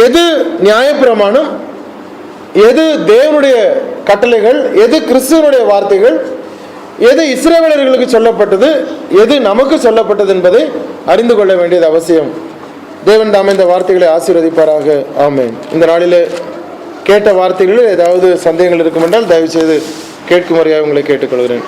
எது நியாயப்பிரமாணம், எது தேவனுடைய கட்டளைகள், எது கிறிஸ்துவனுடைய வார்த்தைகள், எது இஸ்ரவேலர்களுக்கு சொல்லப்பட்டது, எது நமக்கு சொல்லப்பட்டது என்பதை அறிந்து கொள்ள வேண்டியது அவசியம். தேவன் தாமே இந்த வார்த்தைகளை ஆசீர்வதிப்பாராக. ஆமென். இந்த நாளிலே கேட்ட வார்த்தைகளில் ஏதாவது சந்தேகங்கள் இருக்கும் என்றால் தயவு செய்து கேட்குமாறியாக உங்களை கேட்டுக்கொள்கிறேன்.